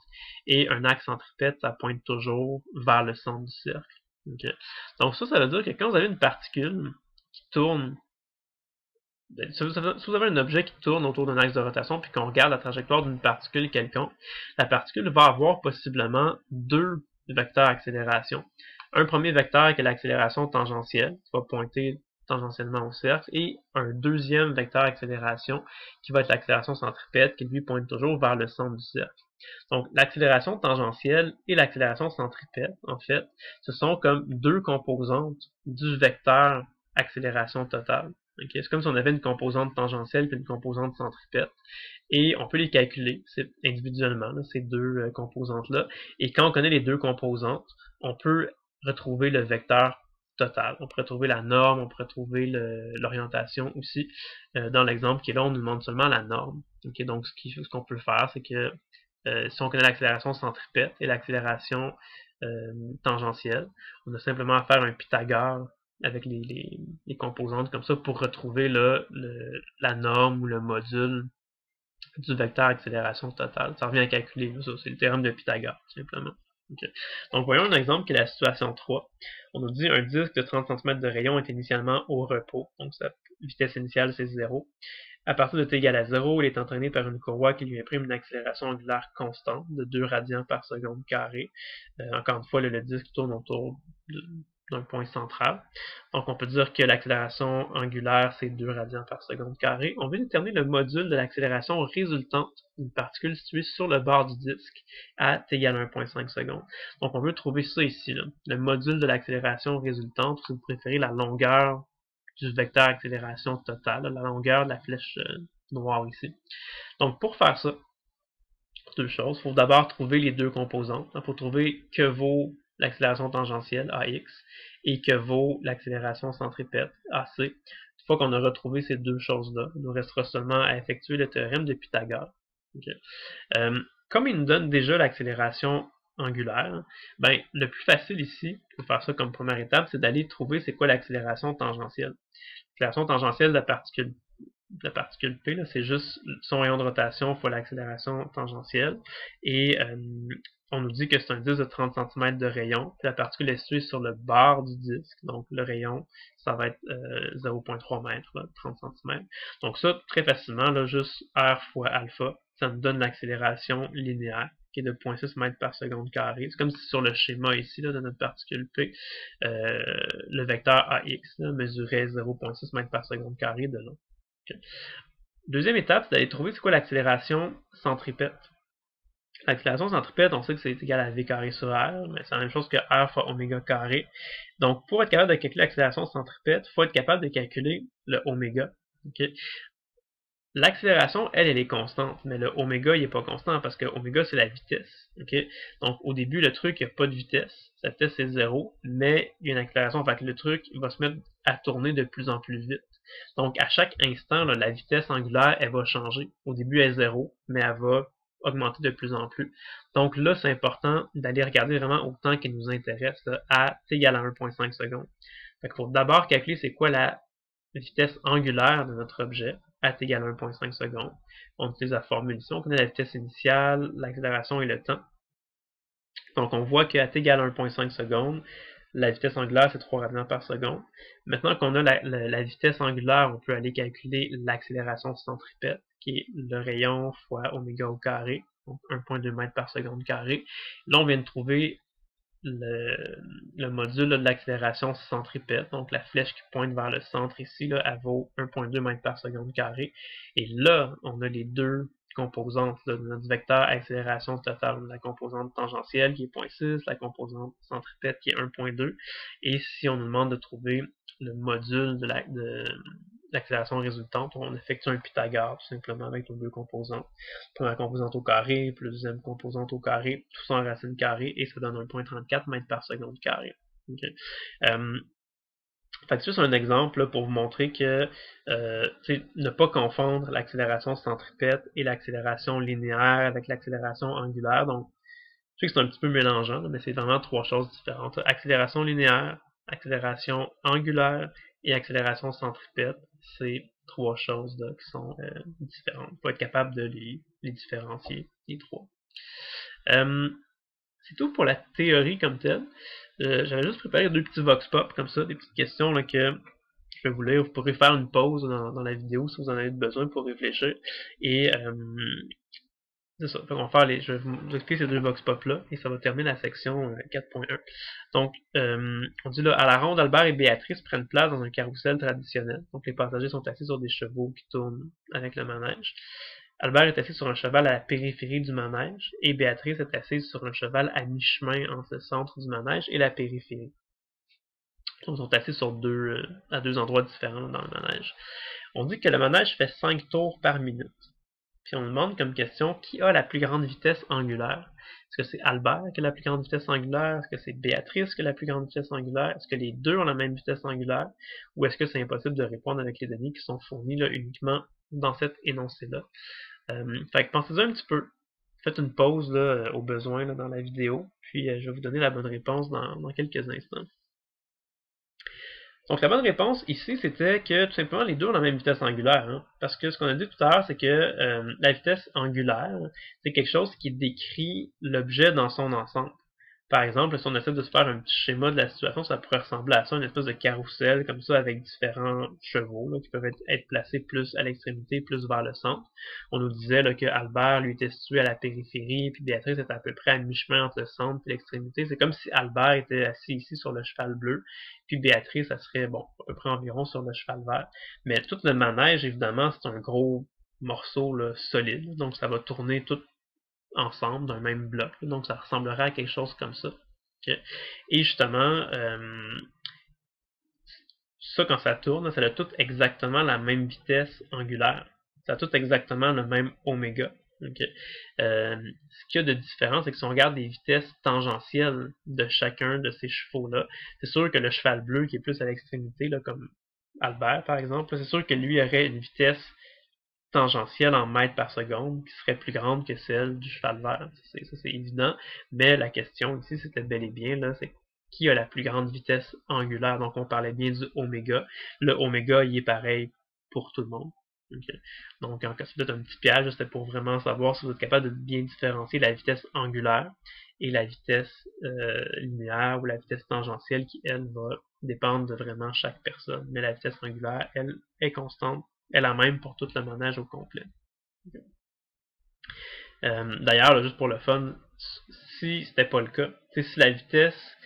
et un axe centripète, ça pointe toujours vers le centre du cercle. Okay. Donc ça veut dire que quand vous avez une particule qui tourne, si vous avez un objet qui tourne autour d'un axe de rotation, puis qu'on regarde la trajectoire d'une particule quelconque, la particule va avoir possiblement deux vecteurs accélération. Un premier vecteur qui est l'accélération tangentielle, qui va pointer tangentiellement au cercle, et un deuxième vecteur accélération qui va être l'accélération centripète, qui lui pointe toujours vers le centre du cercle. Donc, l'accélération tangentielle et l'accélération centripète, en fait, ce sont comme deux composantes du vecteur accélération totale. Okay? C'est comme si on avait une composante tangentielle et une composante centripète. Et on peut les calculer individuellement, là, ces deux composantes-là. Et quand on connaît les deux composantes, on peut retrouver le vecteur total. On pourrait trouver la norme, on pourrait trouver l'orientation aussi. Dans l'exemple qui est là, on nous demande seulement la norme. Okay? Donc, ce qu'on peut faire, c'est que si on connaît l'accélération centripète et l'accélération tangentielle, on a simplement à faire un Pythagore avec les composantes comme ça pour retrouver là, la norme ou le module du vecteur accélération totale. Ça revient à calculer, ça, c'est le théorème de Pythagore, tout simplement. Okay. Donc voyons un exemple qui est la situation 3. On nous dit un disque de 30 cm de rayon est initialement au repos, donc sa vitesse initiale c'est 0. À partir de t égale à 0, il est entraîné par une courroie qui lui imprime une accélération angulaire constante de 2 radians par seconde carré. Encore une fois, le disque tourne autour d'un point central. Donc on peut dire que l'accélération angulaire c'est 2 radians par seconde carré. On veut déterminer le module de l'accélération résultante d'une particule située sur le bord du disque à t égale 1,5 secondes. Donc on veut trouver ça ici, là, le module de l'accélération résultante, si vous préférez la longueur du vecteur accélération totale, la longueur de la flèche noire ici. Donc pour faire ça, deux choses. Il faut d'abord trouver les deux composantes. Il faut trouver que vaut l'accélération tangentielle AX et que vaut l'accélération centripète AC. Une fois qu'on aura trouvé ces deux choses-là, il nous restera seulement à effectuer le théorème de Pythagore. Okay. Comme il nous donne déjà l'accélération angulaire, ben, le plus facile ici, pour faire ça comme première étape, c'est d'aller trouver c'est quoi l'accélération tangentielle. L'accélération tangentielle de la particule P, c'est juste son rayon de rotation fois l'accélération tangentielle. Et on nous dit que c'est un disque de 30 cm de rayon. Puis la particule est située sur le bord du disque. Donc le rayon, ça va être 0,3 m, 30 cm. Donc ça, très facilement, là, juste R fois alpha, ça nous donne l'accélération linéaire, qui est de 0,6 m par seconde carré. C'est comme si sur le schéma ici là, de notre particule P, le vecteur AX là, mesurait 0,6 m par seconde carré de long. Okay. Deuxième étape, c'est d'aller trouver c'est quoi l'accélération centripète. L'accélération centripète, on sait que c'est égal à V carré sur R, mais c'est la même chose que R fois oméga carré. Donc, pour être capable de calculer l'accélération centripète, il faut être capable de calculer le oméga. Okay. L'accélération, elle est constante, mais le oméga, il n'est pas constant parce que oméga, c'est la vitesse. Okay? Donc, au début, le truc, il n'y a pas de vitesse. Sa vitesse, c'est 0, mais il y a une accélération. Fait que le truc va se mettre à tourner de plus en plus vite. Donc, à chaque instant, là, la vitesse angulaire, elle va changer. Au début, elle est 0, mais elle va augmenter de plus en plus. Donc là, c'est important d'aller regarder vraiment au temps qui nous intéresse, là, à t égale à 1,5 secondes. Fait qu'il faut d'abord calculer c'est quoi la vitesse angulaire de notre objet, à t égale 1,5 secondes. On utilise la formule ici, on connaît la vitesse initiale, l'accélération et le temps. Donc on voit qu'à t égale 1,5 secondes, la vitesse angulaire c'est 3 radians par seconde. Maintenant qu'on a la vitesse angulaire, on peut aller calculer l'accélération centripète, qui est le rayon fois oméga au carré, donc 1,2 m par seconde carré. Là on vient de trouver le module là, de l'accélération centripète, donc la flèche qui pointe vers le centre ici, là, elle vaut 1,2 m par seconde carré. Et là, on a les deux composantes là, de notre vecteur accélération totale, la composante tangentielle qui est 0,6, la composante centripète qui est 1,2. Et si on nous demande de trouver le module de l'accélération résultante, on effectue un Pythagore tout simplement avec nos deux composantes. Première composante au carré, plus deuxième composante au carré, tout ça en racine carrée, et ça donne 1,34 m par seconde carré. Okay. Fait que c'est juste un exemple là, pour vous montrer que ne pas confondre l'accélération centripète et l'accélération linéaire avec l'accélération angulaire. Donc, je sais que c'est un petit peu mélangeant, là, mais c'est vraiment trois choses différentes. Accélération linéaire, accélération angulaire et accélération centripète, c'est trois choses là, qui sont différentes. Il faut être capable de les différencier, les trois. C'est tout pour la théorie comme telle. J'avais juste préparé deux petits vox pop comme ça, des petites questions là, que je vais vous lire. Vous pourrez faire une pause dans la vidéo si vous en avez besoin pour réfléchir. Et c'est ça. Je vais vous expliquer ces deux vox pop là et ça va terminer la section 4.1. Donc, on dit là, à la ronde, Albert et Béatrice prennent place dans un carrousel traditionnel. Donc, les passagers sont assis sur des chevaux qui tournent avec le manège. Albert est assis sur un cheval à la périphérie du manège et Béatrice est assise sur un cheval à mi-chemin entre le centre du manège et la périphérie. Donc, ils sont assis sur à deux endroits différents dans le manège. On dit que le manège fait 5 tours par minute. Puis on demande comme question qui a la plus grande vitesse angulaire. Est-ce que c'est Albert qui a la plus grande vitesse angulaire? Est-ce que c'est Béatrice qui a la plus grande vitesse angulaire? Est-ce que les deux ont la même vitesse angulaire? Ou est-ce que c'est impossible de répondre avec les données qui sont fournies là, uniquement dans cet énoncé-là? Fait que pensez-y un petit peu. Faites une pause là, au besoin là, dans la vidéo. Puis je vais vous donner la bonne réponse dans quelques instants. Donc la bonne réponse ici, c'était que tout simplement les deux ont la même vitesse angulaire. Hein, parce que ce qu'on a dit tout à l'heure, c'est que la vitesse angulaire, c'est quelque chose qui décrit l'objet dans son ensemble. Par exemple, si on essaie de se faire un petit schéma de la situation, ça pourrait ressembler à ça, une espèce de carrousel comme ça avec différents chevaux là, qui peuvent être placés plus à l'extrémité, plus vers le centre. On nous disait là, que Albert lui était situé à la périphérie, puis Béatrice était à peu près à mi-chemin entre le centre et l'extrémité. C'est comme si Albert était assis ici sur le cheval bleu, puis Béatrice, ça serait bon à peu près environ sur le cheval vert. Mais tout le manège, évidemment, c'est un gros morceau là, solide, donc ça va tourner tout ensemble d'un même bloc, là, donc ça ressemblerait à quelque chose comme ça. Okay. Et justement, ça quand ça tourne, ça a tout exactement la même vitesse angulaire. Ça a tout exactement le même oméga. Okay. Ce qu'il y a de différent, c'est que si on regarde les vitesses tangentielles de chacun de ces chevaux-là, c'est sûr que le cheval bleu qui est plus à l'extrémité, là, comme Albert par exemple, c'est sûr que lui aurait une vitesse tangentielle en mètres par seconde qui serait plus grande que celle du cheval vert. Ça c'est évident, mais la question ici c'était bel et bien là, c'est qui a la plus grande vitesse angulaire. Donc on parlait bien du oméga. Le oméga il est pareil pour tout le monde. Okay. Donc en cas c'est peut-être un petit piège, c'était pour vraiment savoir si vous êtes capable de bien différencier la vitesse angulaire et la vitesse linéaire ou la vitesse tangentielle qui elle va dépendre de vraiment chaque personne. Mais la vitesse angulaire elle est constante, est la même pour tout le manège au complet. Okay. D'ailleurs, juste pour le fun, si c'était pas le cas, si la vitesse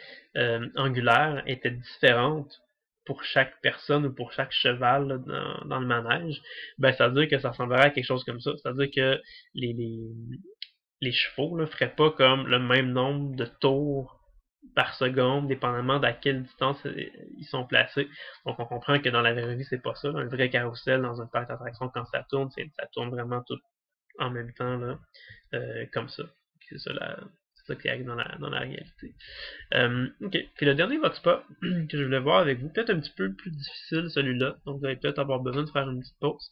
angulaire était différente pour chaque personne ou pour chaque cheval là, dans le manège, ben ça veut dire que ça ressemblerait à quelque chose comme ça. C'est-à-dire que les chevaux ne feraient pas comme le même nombre de tours par seconde, dépendamment d'à quelle distance ils sont placés. Donc on comprend que dans la vraie vie, c'est pas ça. Là. Un vrai carrousel dans un parc d'attraction, quand ça tourne vraiment tout en même temps, là, comme ça. C'est ça qui arrive dans la réalité. Ok. Puis le dernier Vox Pop que je voulais voir avec vous, peut-être un petit peu plus difficile celui-là, donc vous allez peut-être avoir besoin de faire une petite pause.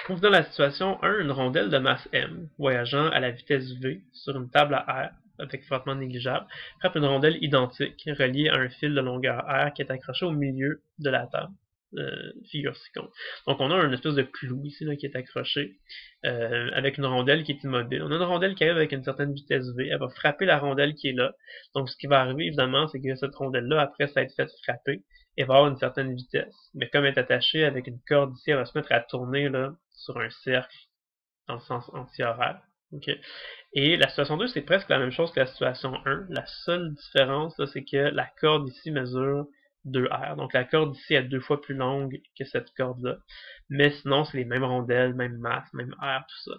On se donne la situation 1, une rondelle de masse M, voyageant à la vitesse V sur une table à R, avec frottement négligeable, frappe une rondelle identique, reliée à un fil de longueur R qui est accroché au milieu de la table. Figure ci-contre. Donc on a une espèce de clou ici là, qui est accroché avec une rondelle qui est immobile. On a une rondelle qui arrive avec une certaine vitesse V, elle va frapper la rondelle qui est là. Donc ce qui va arriver évidemment, c'est que cette rondelle-là, après ça être faite frapper, elle va avoir une certaine vitesse. Mais comme elle est attachée avec une corde ici, elle va se mettre à tourner là, sur un cercle dans le sens anti-horaire. Okay. Et la situation 2, c'est presque la même chose que la situation 1. La seule différence, c'est que la corde ici mesure 2R. Donc la corde ici est 2 fois plus longue que cette corde-là. Mais sinon, c'est les mêmes rondelles, même masse, même R, tout ça.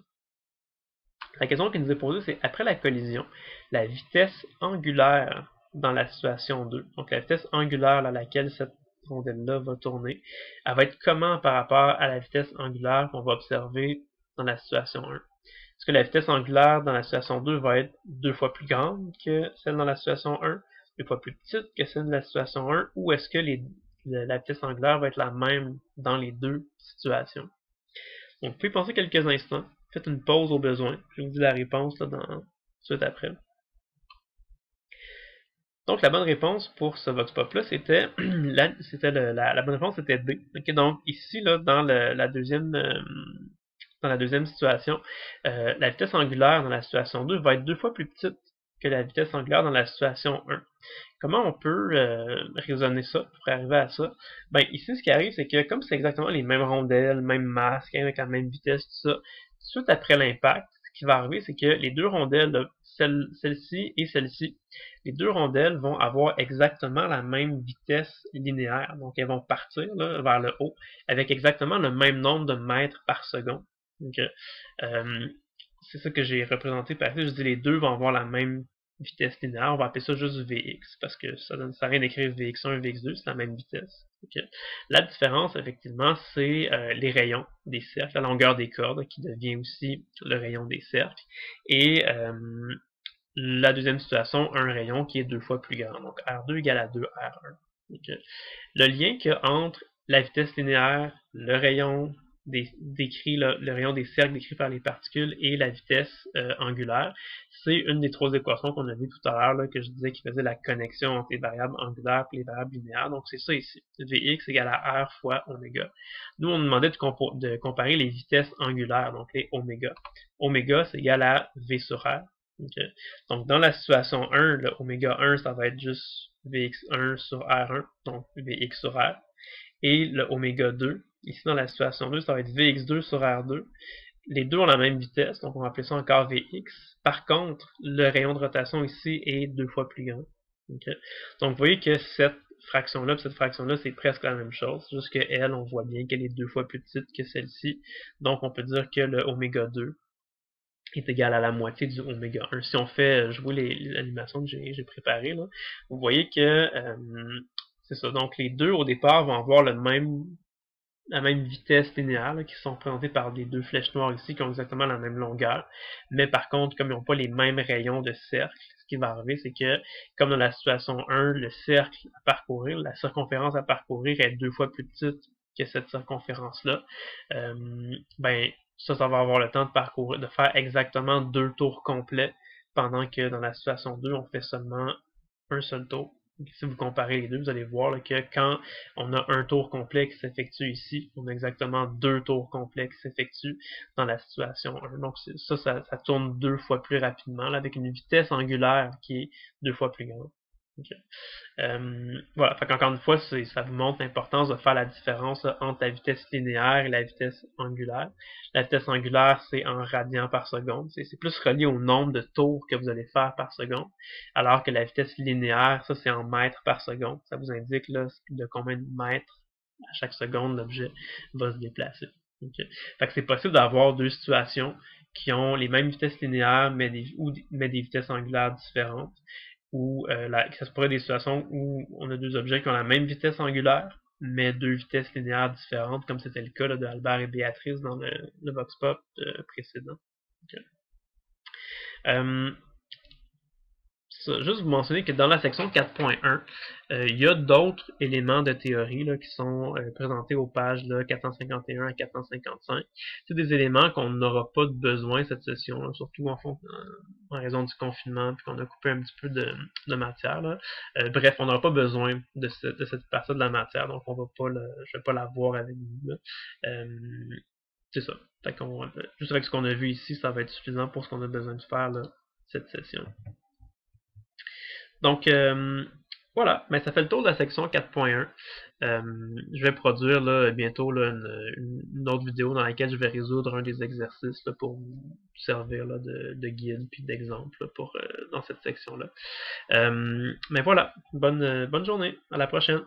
La question qui nous est posée, c'est après la collision, la vitesse angulaire dans la situation 2, donc la vitesse angulaire à laquelle cette rondelle-là va tourner, elle va être comment par rapport à la vitesse angulaire qu'on va observer dans la situation 1? Est-ce que la vitesse angulaire dans la situation 2 va être 2 fois plus grande que celle dans la situation 1, 2 fois plus petite que celle de la situation 1, ou est-ce que la vitesse angulaire va être la même dans les deux situations? Donc, vous pouvez penser quelques instants, faites une pause au besoin, je vous dis la réponse là, suite après. Donc, la bonne réponse pour ce vox pop-là, c'était la bonne réponse c'était D. Okay, donc, ici, là, dans la deuxième situation, la vitesse angulaire dans la situation 2 va être 2 fois plus petite que la vitesse angulaire dans la situation 1. Comment on peut raisonner ça pour arriver à ça? Ben, ici, ce qui arrive, c'est que comme c'est exactement les mêmes rondelles, même masse, avec la même vitesse, tout ça, suite après l'impact, ce qui va arriver, c'est que les deux rondelles, celle-ci et celle-ci, les deux rondelles vont avoir exactement la même vitesse linéaire. Donc, elles vont partir là, vers le haut avec exactement le même nombre de mètres par seconde. Donc, c'est ça que j'ai représenté par ici. Je dis les deux vont avoir la même vitesse linéaire. On va appeler ça juste Vx parce que ça donne ça rien d'écrire Vx1 et Vx2, c'est la même vitesse. Okay. La différence, effectivement, c'est les rayons des cercles, la longueur des cordes qui devient aussi le rayon des cercles. Et la deuxième situation, un rayon qui est 2 fois plus grand. Donc R2 égale à 2R1. Okay. Le lien qu'il y a entre la vitesse linéaire, le rayon le rayon des cercles décrit par les particules et la vitesse angulaire, c'est une des trois équations qu'on a vues tout à l'heure, que je disais qui faisait la connexion entre les variables angulaires et les variables linéaires. Donc c'est ça ici. Vx égale à R fois oméga. Nous, on demandait de comparer les vitesses angulaires, donc les oméga. Oméga, c'est égal à V sur R. Ok. Donc, dans la situation 1, le oméga 1, ça va être juste Vx1 sur R1, donc Vx sur R. Et le oméga 2, ici dans la situation 2, ça va être Vx2 sur R2. Les deux ont la même vitesse, donc on va appeler ça encore Vx. Par contre, le rayon de rotation ici est 2 fois plus grand. Okay. Donc vous voyez que cette fraction-là et cette fraction-là, c'est presque la même chose, juste qu'elle, on voit bien qu'elle est 2 fois plus petite que celle-ci. Donc on peut dire que le oméga 2 est égal à la moitié du oméga 1. Si on fait jouer l'animation que j'ai préparée, là, vous voyez que c'est ça. Donc les deux au départ vont avoir la même vitesse linéaire, là, qui sont représentées par les deux flèches noires ici, qui ont exactement la même longueur. Mais par contre, comme ils n'ont pas les mêmes rayons de cercle, ce qui va arriver, c'est que, comme dans la situation 1, le cercle à parcourir, la circonférence à parcourir est 2 fois plus petite que cette circonférence-là. Ben, ça va avoir le temps de parcourir, de faire exactement 2 tours complets, pendant que dans la situation 2, on fait seulement un seul tour. Si vous comparez les deux, vous allez voir là, que quand on a un tour complet qui s'effectue ici, on a exactement 2 tours complets qui s'effectuent dans la situation 1. Donc ça tourne 2 fois plus rapidement, là, avec une vitesse angulaire qui est 2 fois plus grande. Okay. Voilà, fait qu'encore une fois, ça vous montre l'importance de faire la différence là, entre la vitesse linéaire et la vitesse angulaire. La vitesse angulaire, c'est en radians par seconde. C'est plus relié au nombre de tours que vous allez faire par seconde. Alors que la vitesse linéaire, ça, c'est en mètres par seconde. Ça vous indique là, de combien de mètres à chaque seconde l'objet va se déplacer. Okay. Fait que c'est possible d'avoir deux situations qui ont les mêmes vitesses linéaires, mais des vitesses angulaires différentes. Ou ça se pourrait être des situations où on a deux objets qui ont la même vitesse angulaire, mais deux vitesses linéaires différentes, comme c'était le cas là, de Albert et Béatrice dans le Vox Pop précédent. Okay. Juste vous mentionner que dans la section 4.1, il y a d'autres éléments de théorie là, qui sont présentés aux pages là, 451 à 455. C'est des éléments qu'on n'aura pas besoin cette session, là, surtout en raison du confinement, puis qu'on a coupé un petit peu de matière. Là. Bref, on n'aura pas besoin de cette partie de la matière, donc on va pas je vais pas la voir avec vous. C'est ça. Fait juste avec ce qu'on a vu ici, ça va être suffisant pour ce qu'on a besoin de faire là, cette session. Donc, voilà, mais ça fait le tour de la section 4.1. Je vais produire là, bientôt là, une autre vidéo dans laquelle je vais résoudre un des exercices là, pour vous servir là, de guide puis d'exemple dans cette section-là. Mais voilà, bonne journée, à la prochaine.